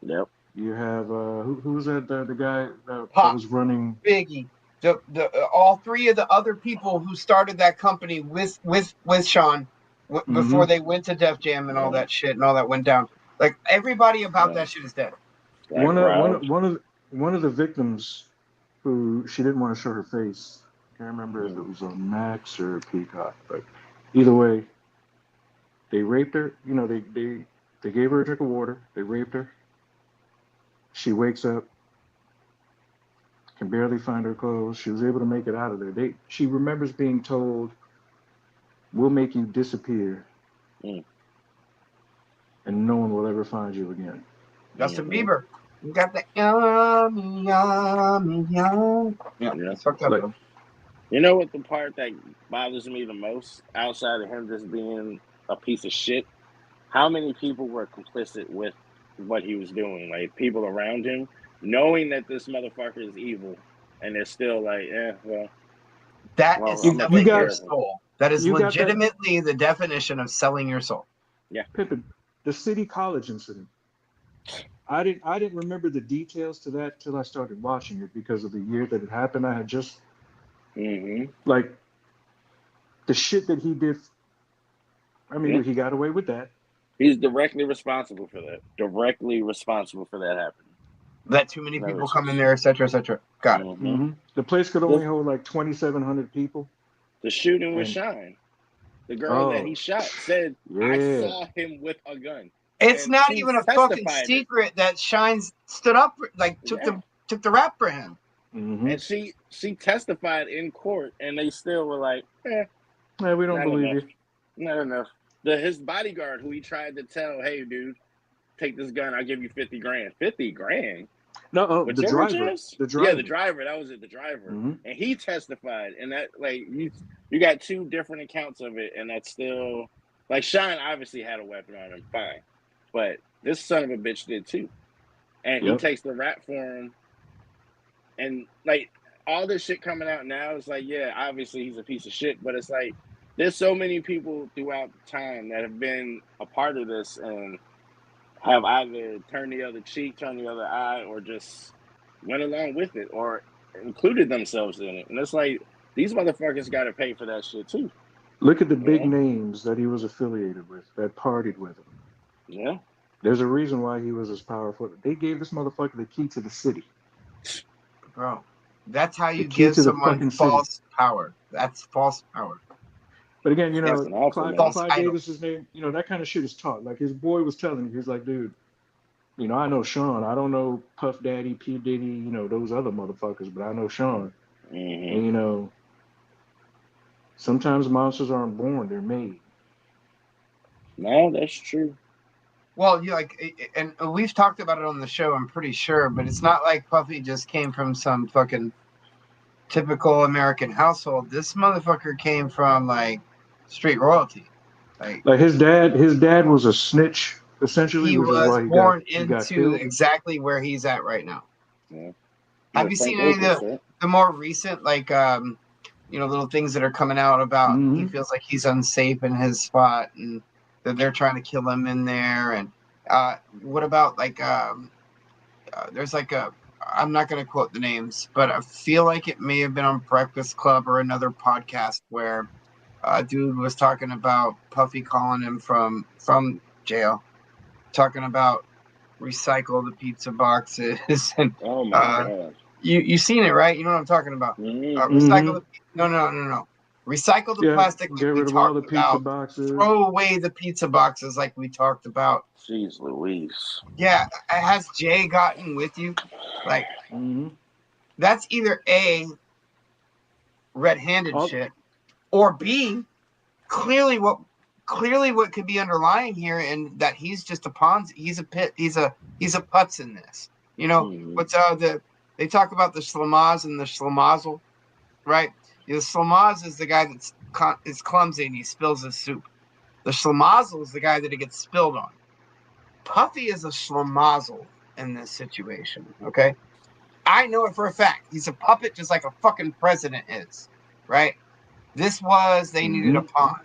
Yep. You have who was that? The guy that Pop. was running. Biggie. All three of the other people who started that company with Sean before they went to Def Jam and all that shit and all that went down. Like everybody about that shit is dead. Like One of the victims who she didn't want to show her face. Can't remember if it was on Max or Peacock, but either way, they raped her. They gave her a drink of water. They raped her. She wakes up, can barely find her clothes. She was able to make it out of there. She remembers being told, "We'll make you disappear, and no one will ever find you again." Justin Bieber. You got the yummy, yummy, yum. Yeah, it's fucked up. Like, you know what the part that bothers me the most, outside of him just being a piece of shit? How many people were complicit with what he was doing? Like people around him, knowing that this motherfucker is evil, and they're still like, well. That is selling your soul. That is legitimately the definition of selling your soul. Yeah. Pippin, the City College incident. I didn't remember the details to that till I started watching it because of the year that it happened. I had just like the shit that he did. I mean, he got away with that. He's directly responsible for that. Directly responsible for that happening. Let too many people come in there, etc., etc. Got it. Mm-hmm. The place could only hold like 2,700 people. The shooting with Shine, the girl that he shot, said, "I saw him with a gun." It's not even a fucking secret that Shine stood up, like took the rap for him. Mm-hmm. And she testified in court, and they still were like, we don't believe you. Not enough. His bodyguard, who he tried to tell, "Hey, dude, take this gun. I'll give you $50,000." $50,000. No, the driver. Yeah, the driver. That was it. The driver, and he testified, and that like you got two different accounts of it, and that's still like Shine obviously had a weapon on him, fine, but this son of a bitch did too, and he takes the rap for him, and like all this shit coming out now is like, yeah, obviously he's a piece of shit, but it's like there's so many people throughout time that have been a part of this and have either turned the other cheek, turned the other eye, or just went along with it, or included themselves in it. And it's like, these motherfuckers got to pay for that shit too. Look at the big names that he was affiliated with, that partied with him. Yeah. There's a reason why he was as powerful. They gave this motherfucker the key to the city. Bro, that's how you give someone false power. That's false power. But again, Clyde Davis's name, that kind of shit is taught. Like his boy was telling him, he's like, dude, I know Sean. I don't know Puff Daddy, P. Diddy, those other motherfuckers, but I know Sean. Mm-hmm. And, sometimes monsters aren't born, they're made. No, that's true. Well, and we've talked about it on the show, I'm pretty sure, but it's not like Puffy just came from some fucking typical American household. This motherfucker came from like street royalty. Like his dad was a snitch, essentially. He which was is why born he got into killed. Exactly where he's at right now. Yeah. Have you seen any of the more recent, little things that are coming out about he feels like he's unsafe in his spot and that they're trying to kill him in there? And what about there's like a I'm not going to quote the names, but I feel like it may have been on Breakfast Club or another podcast where a dude was talking about Puffy calling him from jail, talking about recycle the pizza boxes and Oh my god. you seen it, right? You know what I'm talking about. Mm-hmm. Recycle the no. Recycle the Yeah, plastic get like we rid of all the talked pizza about. boxes. Throw away the pizza boxes like we talked about. Jeez Louise. Yeah, has Jay gotten with you? Like, that's either A, red-handed shit, or B, clearly what could be underlying here, and that he's just a Ponzi. He's a putz in this. You know, what's they talk about the Shlomaz and the Shlomazel, right? The Shlomaz is the guy is clumsy and he spills his soup. The Shlomazel is the guy that it gets spilled on. Puffy is a Shlomazel in this situation, okay? I know it for a fact. He's a puppet just like a fucking president is, right? They needed a pawn.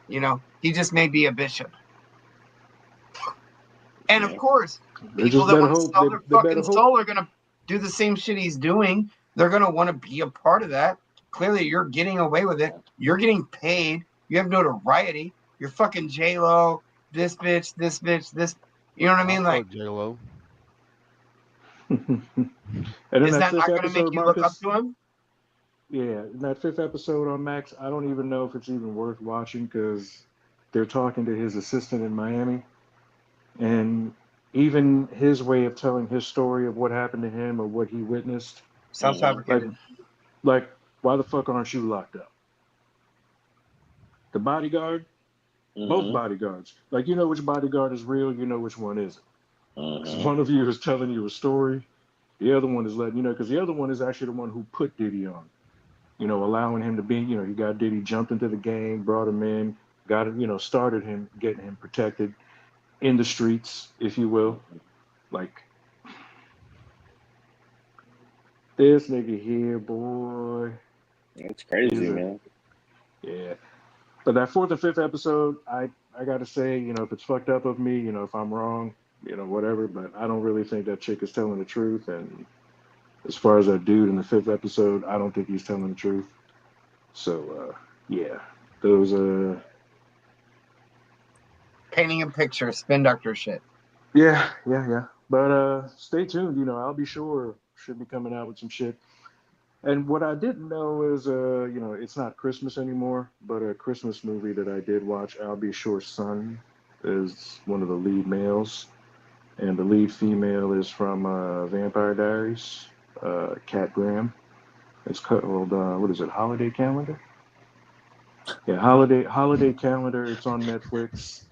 You know, he just may be a bishop. And of course, people that want to sell their fucking soul are going to do the same shit he's doing. They're going to want to be a part of that. Clearly, you're getting away with it. You're getting paid. You have notoriety. You're fucking J-Lo, this bitch, this. You know what I mean? Like, J-Lo. And in is that fifth not going to episode, make you Marcus, look up to him? Yeah, in that 5th episode on Max, I don't even know if it's even worth watching because they're talking to his assistant in Miami, and even his way of telling his story of what happened to him or what he witnessed, Sounds fabricated. like why the fuck aren't you locked up? The bodyguard, both bodyguards, like you know which bodyguard is real, you know which one isn't. 'Cause one of you is telling you a story, the other one is letting you know, because the other one is actually the one who put Diddy on. You know, allowing him to be, you know, he got Diddy, jumped into the game, brought him in, got him, you know, started him, getting him protected in the streets, if you will. Like, this nigga here, boy. It's crazy, man. Yeah. But that 4th and 5th episode, I got to say, you know, if it's fucked up of me, you know, if I'm wrong, you know, whatever, but I don't really think that chick is telling the truth. And as far as that dude in the 5th episode, I don't think he's telling the truth. So, yeah, those, Painting a picture, spin doctor shit. Yeah. But stay tuned, you know, I'll be sure, should be coming out with some shit. And what I didn't know is, you know, it's not Christmas anymore, but a Christmas movie that I did watch, I'll be sure Son is one of the lead males. And the lead female is from Vampire Diaries, Kat Graham. It's called, what is it, Holiday Calendar? Yeah, Holiday Calendar. It's on Netflix.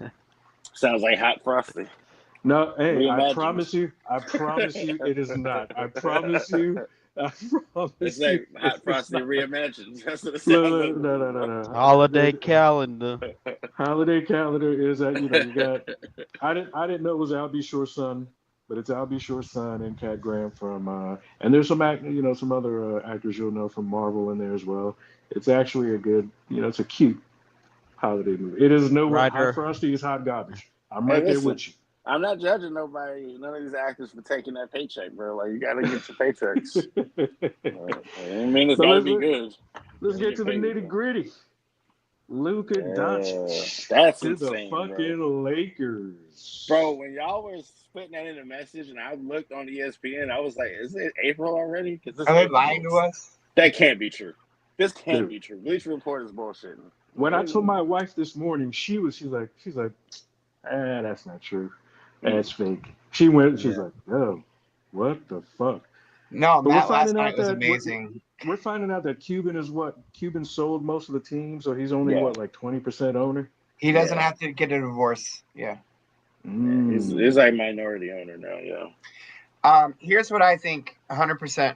Sounds like Hot Frosty. No, hey, Reimagined. I promise you, it is not. I promise you. It's like Hot Frosty reimagined. That's what it sounds like. No. Holiday calendar. Holiday Calendar is that, you know, you got. I didn't know it was Al B. Sure Son, but it's Al B. Sure Son and Kat Graham from. And there's some some other actors you'll know from Marvel in there as well. It's actually a good, you know, it's a cute holiday movie. It is no way. Hot Frosty is hot garbage. I'm right there with you. I'm not judging nobody, none of these actors for taking that paycheck, bro. Like, you gotta get your paychecks. I mean, it's gotta be good. Let's get to the nitty gritty. Luka Doncic that's to insane, the fucking Lakers. Bro, when y'all were putting that in a message and I looked on ESPN, I was like, is it April already? Are they lying to us? That can't be true. This can't be true. Bleacher Report is bullshitting. When I told my wife this morning, she's like, that's not true. That's fake. She's like, oh, what the fuck? No, but Matt last night was amazing. We're finding out that Cuban sold most of the team, so he's only like 20% owner. He doesn't have to get a divorce. Yeah. He's like minority owner now, yeah. Here's what I think 100%.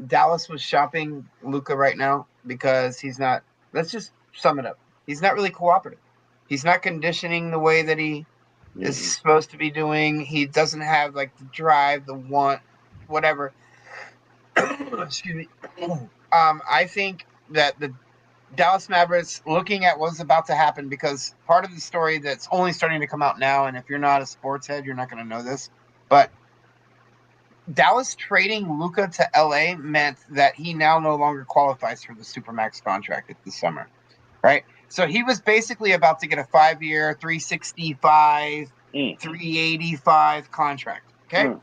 Dallas was shopping Luka right now because he's not, let's just sum it up. He's not really cooperative. He's not conditioning the way that he is supposed to be doing. He doesn't have like the drive, the want, whatever. Excuse me. I think that the Dallas Mavericks, looking at what's about to happen, because part of the story that's only starting to come out now, and if you're not a sports head, you're not going to know this, but Dallas trading Luka to LA meant that he now no longer qualifies for the Supermax contract this summer, right? So he was basically about to get a 5-year, 365, 385 contract. Okay.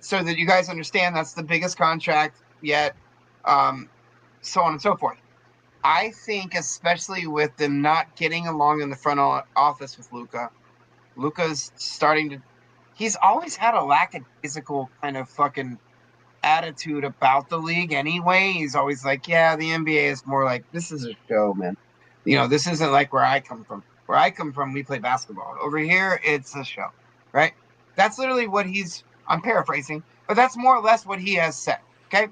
So that you guys understand that's the biggest contract yet, so on and so forth. I think, especially with them not getting along in the front office with Luka, Luka's starting to. He's always had a lackadaisical kind of fucking attitude about the league anyway. He's always like, yeah, the NBA is more like, this is a show, man. This isn't like where I come from. Where I come from, we play basketball. Over here, it's a show, right? That's literally what I'm paraphrasing, but that's more or less what he has said, okay?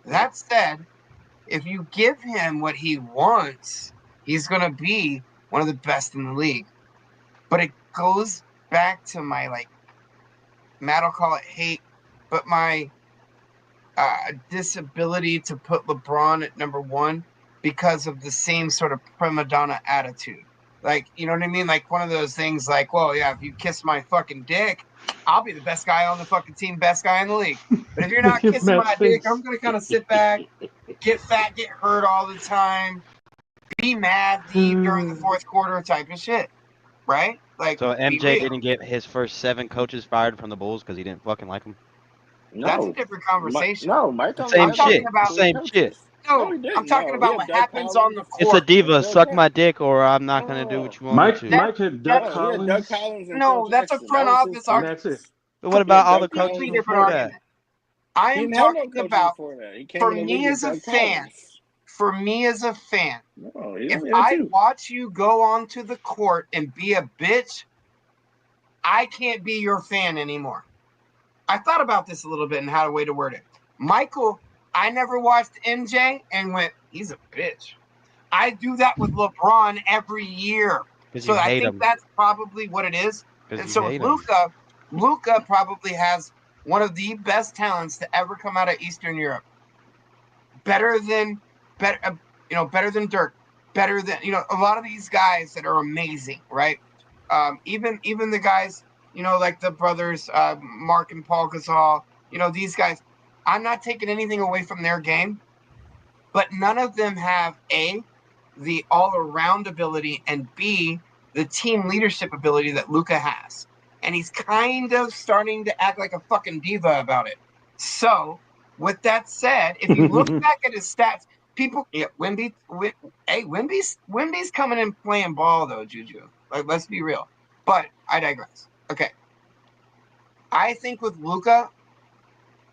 That said, if you give him what he wants, he's going to be one of the best in the league. But it goes back to my, Matt will call it hate, but my disability to put LeBron at number one because of the same sort of prima donna attitude. You know what I mean? Like one of those things like, well, yeah, if you kiss my fucking dick, I'll be the best guy on the fucking team, best guy in the league. But if you're not kissing my dick, I'm going to kind of sit back, get fat, get hurt all the time, be mad, leave during the fourth quarter type of shit. Right? So MJ didn't get his first 7 coaches fired from the Bulls because he didn't fucking like them? No. That's a different conversation. Mike. Same shit. Same shit. No, I'm talking about what happens on the court. It's a diva. Suck my dick, or I'm not gonna do what you want me to. Mike had Doug Collins. No, that's a front office argument. That's it. But what about all the coaches before that? I am talking about for me as a fan. For me as a fan, if I watch you go onto the court and be a bitch, I can't be your fan anymore. I thought about this a little bit and had a way to word it. Michael, I never watched MJ and went, he's a bitch. I do that with LeBron every year. So I think that's probably what it is. And so with Luka probably has one of the best talents to ever come out of Eastern Europe. Better than Dirk, better than, a lot of these guys that are amazing, right? Even the guys, like the brothers, Mark and Paul Gasol, these guys, I'm not taking anything away from their game, but none of them have A, the all-around ability, and B, the team leadership ability that Luka has. And he's kind of starting to act like a fucking diva about it. So, with that said, if you look back at his stats, Wemby's coming and playing ball though, Juju. Let's be real. But I digress. Okay. I think with Luka,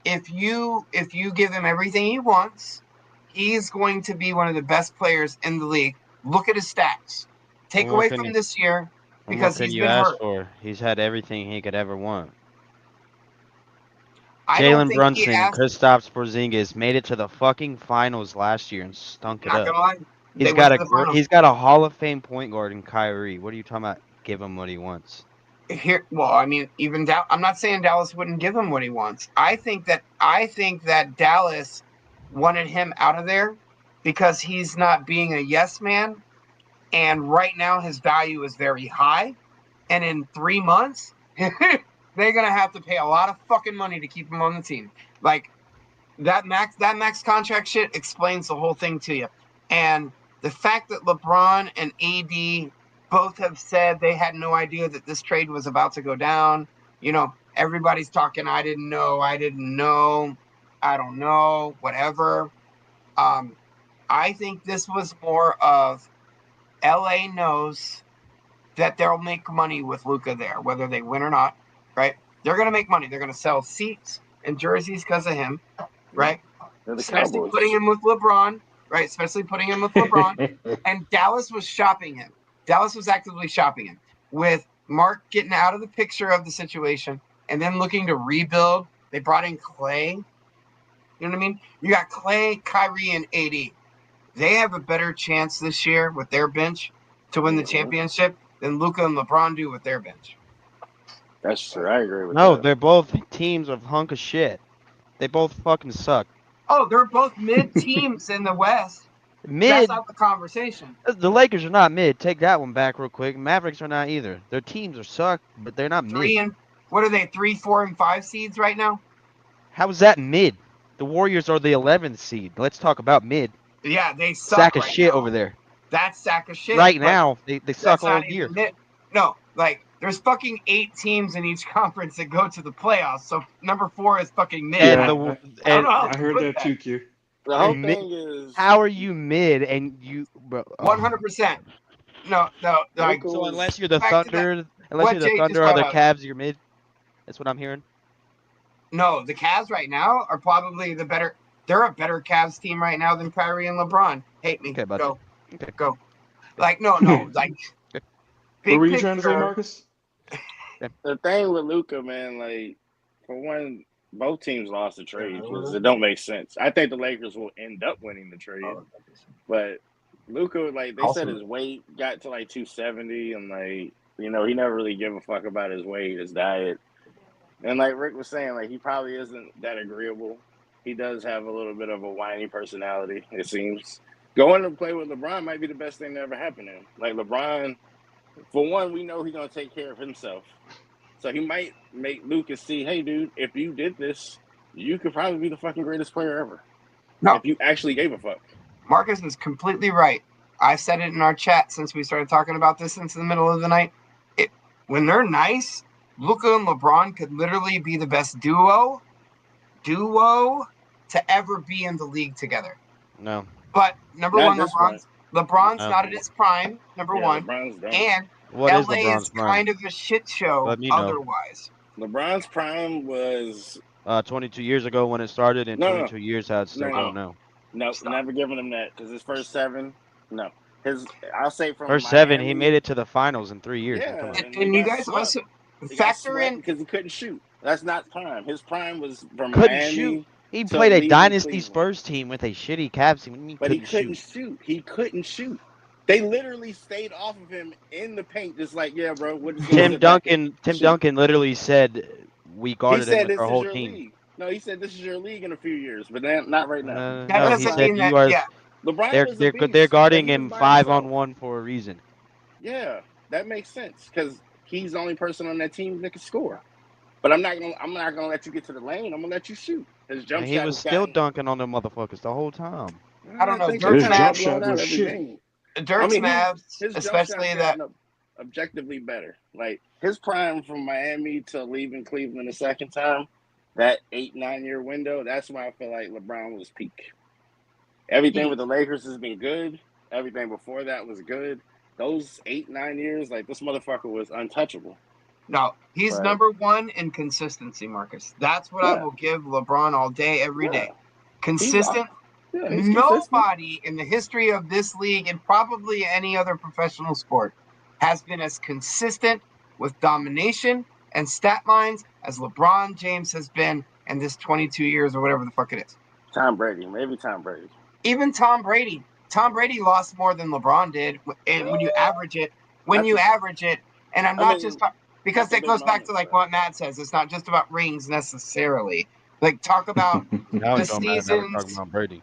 if you give him everything he wants, he's going to be one of the best players in the league. Look at his stats. Take away from this year because he's been hurt. He's had everything he could ever want. Jalen Brunson, Kristaps Porzingis made it to the fucking finals last year and stunk it up. He's got a Hall of Fame point guard in Kyrie. What are you talking about? Give him what he wants. I'm not saying Dallas wouldn't give him what he wants. I think that Dallas wanted him out of there because he's not being a yes man, and right now his value is very high, and in 3 months. They're gonna have to pay a lot of fucking money to keep him on the team. Like that max contract shit explains the whole thing to you. And the fact that LeBron and AD both have said they had no idea that this trade was about to go down. Everybody's talking, I didn't know, I don't know, whatever. I think this was more of LA knows that they'll make money with Luka there, whether they win or not. Right? They're going to make money. They're going to sell seats and jerseys because of him, right? Especially putting him with LeBron, right? Especially putting him with LeBron. And Dallas was shopping him. Dallas was actively shopping him with Mark getting out of the picture of the situation and then looking to rebuild. They brought in Clay. You know what I mean? You got Clay, Kyrie, and AD. They have a better chance this year with their bench to win the championship than Luka and LeBron do with their bench. That's true. I agree with that. No, they're both teams of hunk of shit. They both fucking suck. Oh, they're both mid teams in the West. Mid? That's not the conversation. The Lakers are not mid. Take that one back real quick. Mavericks are not either. Their teams are suck, but they're not mid. What are they, 3, 4, and 5 seeds right now? How is that mid? The Warriors are the 11th seed. Let's talk about mid. Yeah, they suck Sack of right shit now. over there. That's sack of shit. Right but now, they that's suck all not year. even it. No, like there's fucking 8 teams in each conference that go to the playoffs. So number 4 is fucking mid. And Yeah, the I and don't know how I to heard put that too, Q. The whole mid, thing is how are you mid and you bro? 100%. No, like Luka So was unless you're the back to that. Thunder, What Jay just or brought the up. Cavs, you're mid. That's what I'm hearing. No, the Cavs right now are probably the better. They're a better Cavs team right now than Kyrie and LeBron. Hate me. Okay, bud. Go. Okay. Go. Like no, like What big were you trying to say, picture. Marcus? the thing with Luka, man. Like for one, both teams lost the trade because it don't make sense. I think the Lakers will end up winning the trade, but Luka, like they said, his weight got to like 270, and like he never really give a fuck about his weight, his diet, and like Rick was saying, like he probably isn't that agreeable. He does have a little bit of a whiny personality, it seems. Going to play with LeBron might be the best thing that ever happened to him. Like LeBron, for one, we know he's gonna take care of himself. So he might make Lucas see, hey, dude, if you did this, you could probably be the fucking greatest player ever. No, if you actually gave a fuck. Marcus is completely right. I said it in our chat since we started talking about this since the middle of the night. When they're nice, Luka and LeBron could literally be the best duo to ever be in the league together. No. But number Not one, this LeBron's No. not at his prime. Number one, LeBron's done. and What is LA LeBron's is prime? kind of a shit show Let me know. otherwise. LeBron's prime was 22 years ago when it started, and No. 22 years how it's still going now. no, Stop. never giving him that because his first 7, no. I'll say from First Miami, 7, he made it to the finals in 3 years. Yeah, And you guys also factor in because he couldn't shoot. That's not prime. His prime was from couldn't Miami. shoot. He to played a leaving dynasty Cleveland. Spurs team with a shitty Cavs team. What do you mean But he couldn't couldn't shoot. He couldn't shoot. They literally stayed off of him in the paint, just like, yeah, bro. We're just gonna sit back and Tim shoot. Duncan literally said we He guarded him said, with "This our is whole your team." league." No, he said, "This is your league in a few years," but not right now. that No, he doesn't said mean that. you are. Yeah, LeBron was a beast, They're but guarding he was him by 5-on-1 for a reason. Yeah, that makes sense because he's the only person on that team that can score. But I'm not gonna let you get to the lane. I'm gonna let you shoot. His jump And he shot was has still gotten. dunking on them motherfuckers the whole time. I don't know. think Dirk's he's jump shot was shit. Dirk's Mavs, his jump especially shot's that. gotten objectively better. Like his prime from Miami to leaving Cleveland the second time, that 8-9 year window. That's why I feel like LeBron was peak. Everything with the Lakers has been good. Everything before that was good. Those 8-9 years, like this motherfucker was untouchable. No, he's number 1 in consistency, Marcus. That's what I will give LeBron all day, every day. Consistent. He's Nobody in the history of this league and probably any other professional sport has been as consistent with domination and stat lines as LeBron James has been in this 22 years or whatever the fuck it is. Tom Brady, maybe Tom Brady. Even Tom Brady lost more than LeBron did, and when you average it, and I'm not just because that goes back to like what Matt says. It's not just about rings necessarily. Like talk about the seasons. Talking about Brady.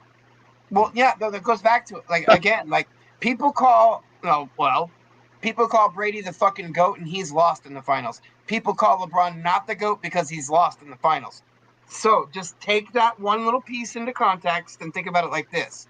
Well, yeah, no, that goes back to it. Like again, like people call Brady the fucking GOAT and he's lost in the finals. People call LeBron not the GOAT because he's lost in the finals. So just take that one little piece into context and think about it like this.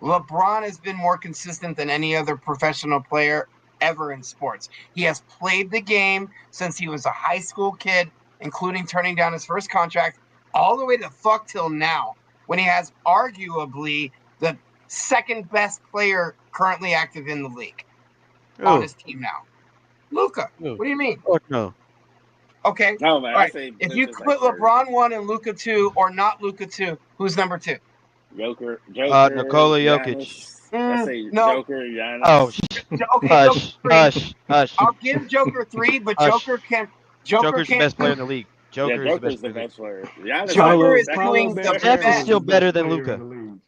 LeBron has been more consistent than any other professional player ever in sports. He has played the game since he was a high school kid, including turning down his first contract, all the way to fuck till now, when he has arguably the second best player currently active in the league on his team now. Luka. What do you mean? Oh, no. Okay. No, man. Right. If you put like LeBron 1 and Luka 2 or not Luka 2, who's number 2? Joker, Nikola Jokic. I say no. Joker, Giannis. Oh, okay, hush. I'll give Joker 3, but Joker's the best player in the league. Joker's the best player. Giannis Joker is doing the Steph best. is still better than Luka.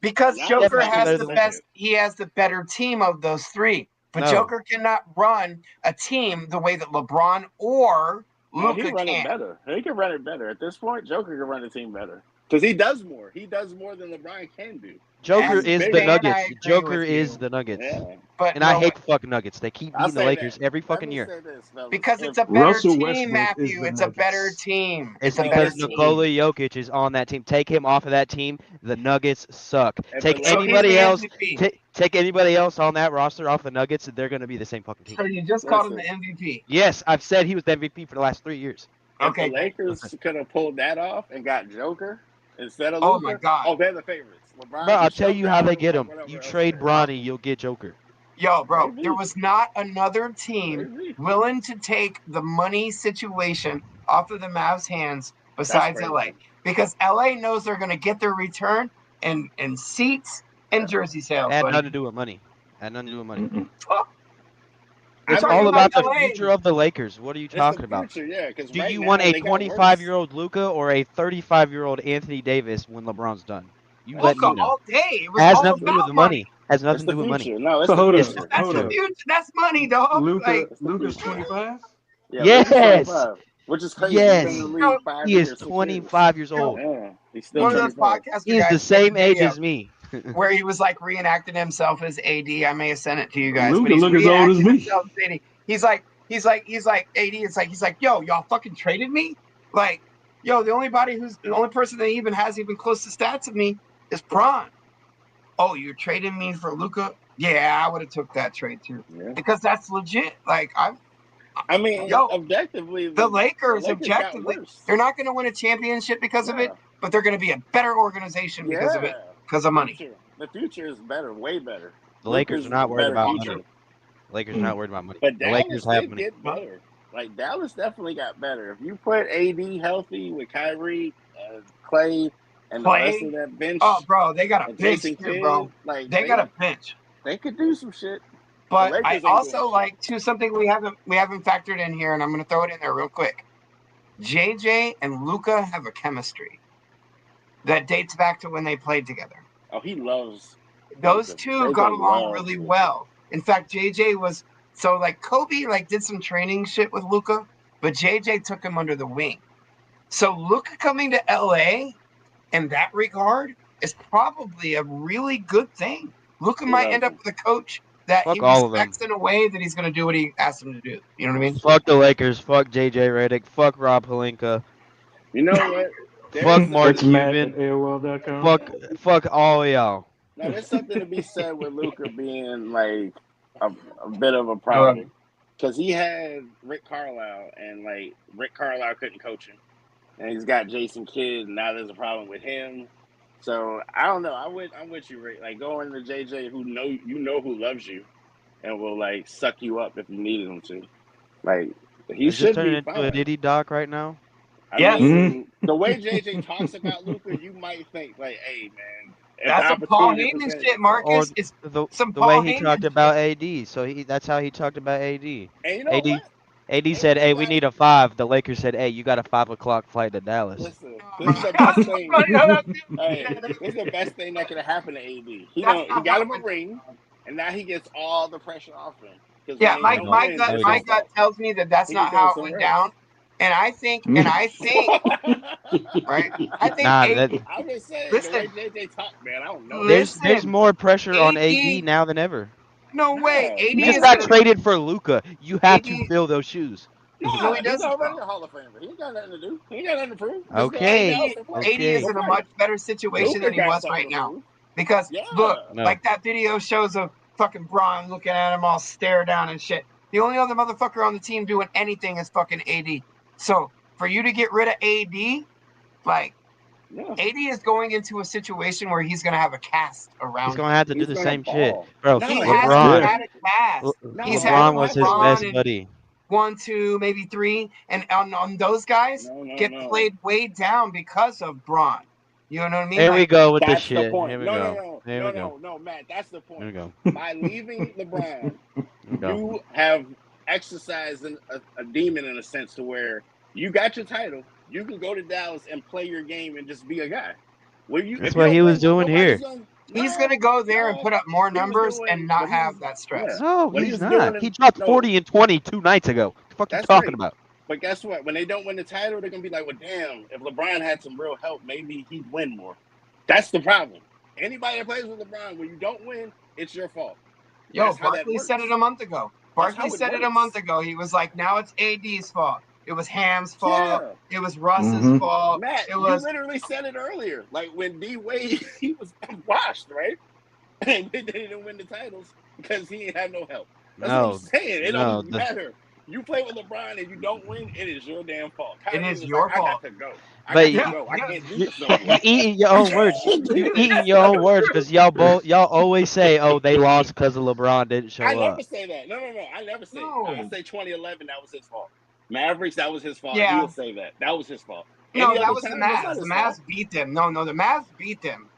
Because Joker has the best. Luka. He has the better team of those 3. But Joker cannot run a team the way that LeBron or Luka can. He can run it better. At this point, Joker can run the team better. Because he does more. He does more than LeBron can do. Joker As a is the fan, I Nuggets. agree Joker with is you. the Nuggets. Yeah. But And I no, hate the fucking Nuggets. They keep I'll beating the say Lakers that. every Let fucking me year. say this, fellas. because If- it's a better Russell team, Westbrook is Matthew. the It's a better Nuggets. team. It's a better because team. Nikola Jokic is on that team. Take him off of that team. The Nuggets suck. If Take the So he's anybody the else. MVP. Take anybody else on that roster off the Nuggets, they're going to be the same fucking team. So you just called him the MVP. Yes, I've said he was the MVP for the last 3 years. If Okay. the Lakers could have pulled that off and got Joker instead of Oh Luka, my God. oh, they're the favorites. LeBron Bro, I'll can tell shut you how they down get him. whatever You else trade there. Bronny, you'll get Joker. Yo, bro, Maybe. there was not another team Maybe. willing to take the money situation off of the Mavs' hands besides That's LA. crazy. Because LA knows they're going to get their return in seats and jersey sales. Had buddy. nothing to do with money. Had nothing to do with money. Mm-mm. We're It's talking all about the LA. future of the Lakers. What are you It's talking the about? future, yeah. Because Do right you now, want a they got worse. 25-year-old Luka or a 35-year-old Anthony Davis when LeBron's done? You let Luka me know. all day. It was Has all nothing to do with about the money. money. Has It's nothing the to do with money. future. No, it's So the hold up. future. That's Hold the up. future. That's money, dog. Luka's 25? Yeah, Yes. Luka's 25, which is crazy. Yes. He's been in the league 5 He is years, 6 years. 25 years old. Yeah, he's still One of those 25. podcaster He is guys the did a same age video as me. where he was like reenacting himself as AD. I may have sent it to you guys. Luka but he's look as old as reenacting me. himself as AD. He's like AD. He's like, yo, y'all fucking traded me? Like, yo, the only person that even has even close to stats of me is Braun. Oh, you're trading me for Luka? Yeah, I would have took that trade too. Yeah. Because that's legit. Like I mean, Yo, objectively, the Lakers got objectively, worse. they're not going to win a championship because of it, Yeah. but they're going to be a better organization because of it, because of money. The future is better, way better. The Lakers are not worried better about future. money. The Lakers are not worried about money. But The Dallas Lakers have did money. get better. Like, Dallas definitely got better. If you put AD healthy with Kyrie, Clay, and the rest of that bench, Oh, bro, they got a and bench Jason too, Kidd, bro. like They got a bench. they could do some shit. But Lakers I ain't also doing like to something we haven't factored in here, and I'm going to throw it in there real quick. JJ and Luka have a chemistry that dates back to when they played together. Oh, he loves Those Luka. two JJ got along loves really Luka. well. In fact, JJ was so like Kobe did some training shit with Luka, but JJ took him under the wing. So Luka coming to LA in that regard is probably a really good thing. Luka might end up with a coach that Fuck he all of them. respects in a way that he's going to do what he asked him to do. You know what I mean? Fuck the Lakers. Fuck JJ Redick. Fuck Rob Pelinka. You know what? Fuck Mark That's Matt Cuban. at AOL.com. Fuck all of y'all. Now, there's something to be said with Luka being like a bit of a problem. Because he had Rick Carlisle, and like Rick Carlisle couldn't coach him. And he's got Jason Kidd, and now there's a problem with him. So I don't know. I'm with you, Rick. Like, going to JJ, who loves you, and will like suck you up if you needed him to. Like, he Is this should turning be into fine. a Diddy doc right now? Yes. I mean, the way JJ talks about Luka, you might think like, "Hey, man, if That's the some Paul opportunity Heyman presented shit, itself." Marcus. Or It's the some the Paul way he Heyman talked shit. about AD. So that's how he talked about AD. And you know AD what? AD said, "Hey, we need a 5." The Lakers said, "Hey, you got a 5 o'clock flight to Dallas." Listen, this is the best thing. Hey, this is the best thing that could have happened to AD. He got him a ring, and now he gets all the pressure off him. Yeah, my gut tells me that that's not how it went down. And I think, right? I think Nah, AD, I'm just saying, listen, the way JJ talk, man, I don't know. there's more pressure on AD AD now than ever. No way. AD He just is got traded for Luka. You have to fill those shoes. No, he doesn't. He's already a Hall of Famer. He ain't got nothing to do. He ain't got nothing to prove. Okay. AD is in a much better situation than he was right now. Because look, like that video shows of fucking Braun looking at him all stare down and shit. The only other motherfucker on the team doing anything is fucking AD. So for you to get rid of AD, like AD is going into a situation where he's gonna have a cast around. He's gonna have to do the same shit, bro. He hasn't had a cast. He's had LeBron was his best buddy. 1, 2, maybe 3, and on those guys get played way down because of Braun. You know what I mean? There we go with that's this shit. The point. Here we No, go. no, Matt, that's the point. Here we go. By leaving LeBron, you have exercised a demon in a sense to where you got your title. You can go to Dallas and play your game and just be a guy. That's what he was doing here. He's going to go there and put up more numbers and not have that stress. No, he's not. He dropped 40 and 20 2 nights ago. What the fuck are you talking about? But guess what? When they don't win the title, they're gonna be like, "Well, damn! If LeBron had some real help, maybe he'd win more." That's the problem. Anybody that plays with LeBron, when you don't win, it's your fault. Yo, Barkley said it a month ago. Barkley said it a month ago. He was like, "Now it's AD's fault. It was Ham's fault. Yeah. It was Russ's fault." Matt, it was... you literally said it earlier. Like when D Wade, he was washed, right? And they didn't win the titles because he didn't have no help. That's what I'm saying. It don't matter. You play with LeBron and you don't win, it is your damn fault. It is your fault. I got to go. I can't do this no more. You eating your own words. You eating your own words because y'all always say, "Oh, they lost because of LeBron didn't show up." I never say that. No. I never say. No. I say 2011. That was his fault. Mavericks. That was his fault. Yeah. He'll say that. That was his fault. No, that was the Mavs. The Mavs beat them. No, the Mavs beat them.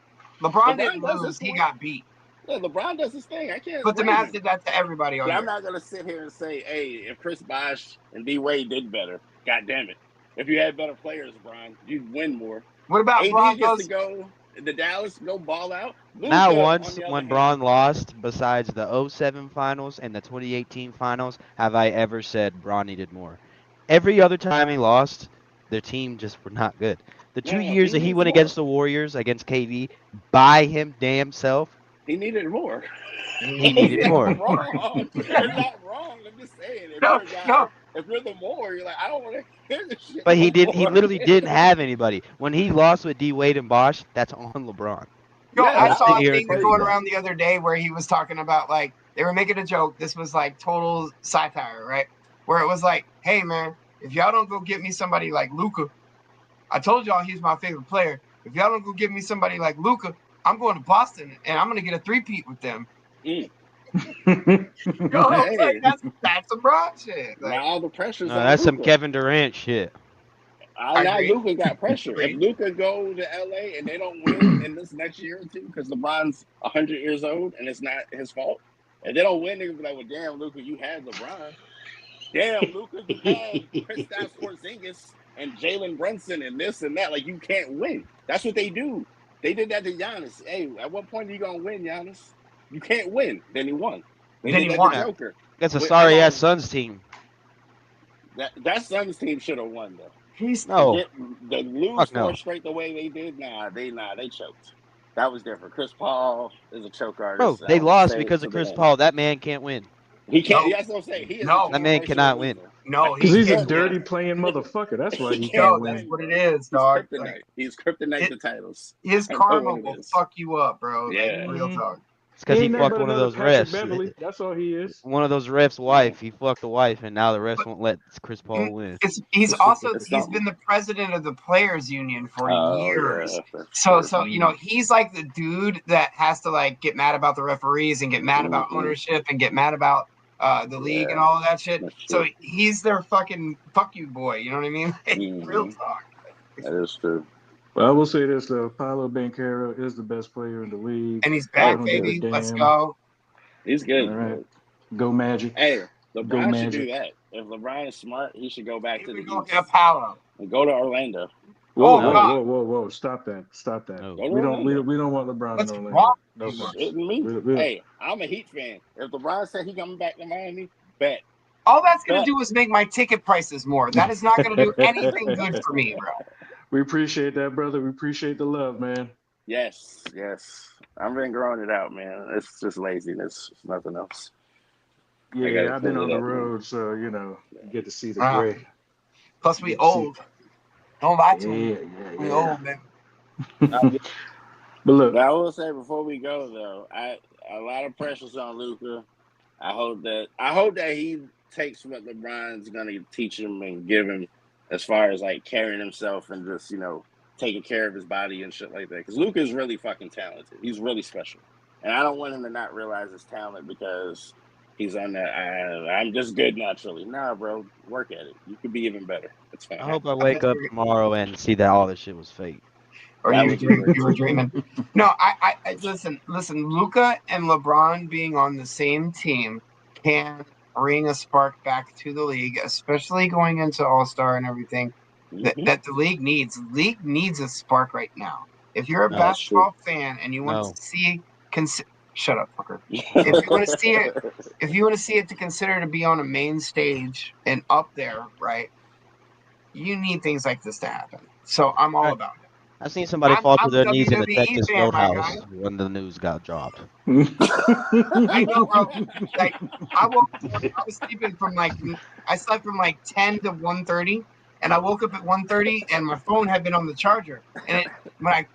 LeBron didn't lose. He got beat. Yeah, LeBron does his thing. I can't. But the Mavs did that to everybody. But I'm not gonna sit here and say, "Hey, if Chris Bosh and D Wade did better, God damn it! If you had better players, Bron, you'd win more." What about AD gets to go to Dallas, go ball out? Not once when Bron lost, besides the 2007 finals and the 2018 finals, have I ever said Bron needed more. Every other time he lost, their team just were not good. The 2 years that he went against the Warriors, against KD, by him damn self, he needed more. He needed more. You're not wrong. I'm just saying. If you're the more, you're like, I don't want to hear this shit. But he literally didn't have anybody. When he lost with D Wade and Bosh, that's on LeBron. Yo, I saw a thing going around the other day where he was talking about, like, they were making a joke. This was like total satire, right? Where it was like, "Hey man, if y'all don't go get me somebody like Luka, I told y'all he's my favorite player. If y'all don't go get me somebody like Luka, I'm going to Boston and I'm going to get a three-peat with them." Like, that's some broad shit. Like, all the pressure's on that's Luka. some Kevin Durant shit. Now Luka got pressure. If Luka go to LA and they don't win in this next year or two because LeBron's 100 years old and it's not his fault, if they don't win, they're gonna be like, "Well, damn, Luka, you had LeBron. Damn, Luka, you had Kristaps Porzingis and Jalen Brunson and this and that. Like, you can't win." That's what they do. They did that to Giannis. Hey, at what point are you gonna win, Giannis? You can't win. Then he won. Then he won. Joker. That's a sorry ass Suns team. That Suns team should have won though. The lose 4 straight the way they did. They choked. That was different. Chris Paul is a choke artist. Bro, they lost because of Chris Paul. That man can't win. He can't. That's what I'm saying. That man cannot win. No, because he's a dirty playing motherfucker. That's why he can't win. That's what it is, dog. He's kryptonite to titles. His karma will fuck you up, bro. Yeah, real talk. It's because he fucked one of those refs. Beverly. That's all he is. One of those refs' wife. He fucked the wife, and now the refs won't let Chris Paul win. He's been the president of the Players Union for years. Yeah, so he's like the dude that has to like get mad about the referees and get mad about ownership and get mad about the league and all of that shit. So he's their fucking fuck you boy. You know what I mean? Real talk. That is true. Well, I will say this though: Paolo Banchero is the best player in the league, and he's back, baby. Let's go. He's good. All right, go Magic. Hey, LeBron should do that. If LeBron is smart, he should go back to the East. Get Paolo and go to Orlando. Whoa! Stop that! No. We don't want LeBron in Orlando. Hey, I'm a Heat fan. If LeBron said he coming back to Miami, bet. All that's gonna do is make my ticket prices more. That is not gonna do anything good for me, bro. We appreciate that, brother. We appreciate the love, man. Yes. I've been growing it out, man. It's just laziness. It's nothing else. Yeah, I've been on the road, so you get to see the gray. Plus, we old. Don't lie to me. We old, man. But look, I will say before we go though, a lot of pressure's on Luka. I hope that he takes what LeBron's gonna teach him and give him, as far as like carrying himself and just taking care of his body and shit like that. Because Luka is really fucking talented. He's really special, and I don't want him to not realize his talent because he's on that. I'm just good naturally. Nah, bro, work at it. You could be even better. It's fine. I hope I wake up tomorrow and see that all this shit was fake. Or you were dreaming. No, I listen. Luka and LeBron being on the same team can bring a spark back to the league, especially going into All-Star and everything that the league needs. The league needs a spark right now. If you're a basketball fan and you want to see, shut up, fucker. If you want to see it to consider to be on a main stage and up there, right? you need things like this to happen. So I'm all about it. I seen somebody fall to I'm a their knees in a WWE Texas fan, my Roadhouse guy. when the news got dropped. I know, bro. Like I was sleeping from I slept from 10 to 1:30, and I woke up at 1:30, and my phone had been on the charger, and when I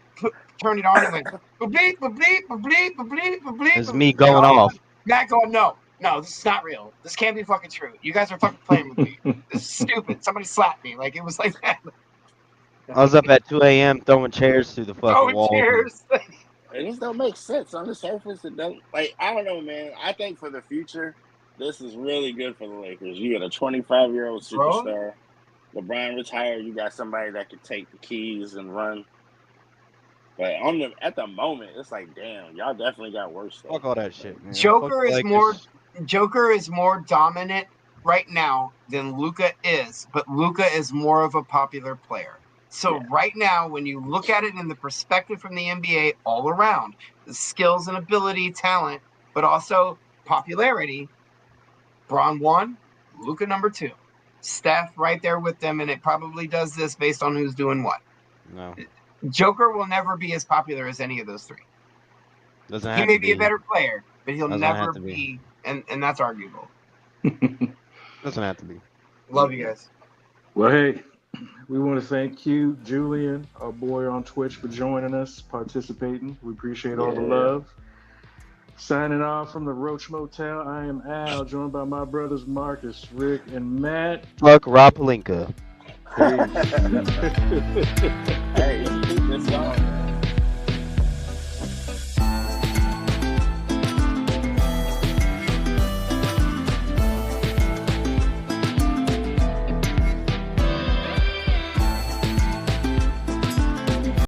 turned it on, it went bleep, bleep, bleep, bleep, bleep. It's me going off. Matt going, no, this is not real. This can't be fucking true. You guys are fucking playing with me. This is stupid. Somebody slapped me. Like it was like that. I was up at 2 a.m. throwing chairs through the fucking wall. Cheers. It just don't make sense on the surface. It don't, like, I don't know, man. I think for the future, this is really good for the Lakers. You got a 25-year-old superstar. LeBron retired. You got somebody that could take the keys and run. But at the moment, it's like, damn, y'all definitely got worse stuff. Fuck all that shit, man. Joker is more dominant right now than Luka is, but Luka is more of a popular player. So right now, when you look at it in the perspective from the NBA all around, the skills and ability, talent, but also popularity, Bron 1, Luka number 2. Steph right there with them, and it probably does this based on who's doing what. No. Joker will never be as popular as any of those three. He may be a better player, but he'll never be, and that's arguable. Doesn't have to be. Love you guys. Well, hey, we want to thank you, Julian, our boy on Twitch, for joining us, participating. We appreciate all the love. Signing off from the Roach Motel, I am Al, joined by my brothers Marcus, Rick, and Matt. Fuck Rob Pelinka. Peace. Hey, keep this on.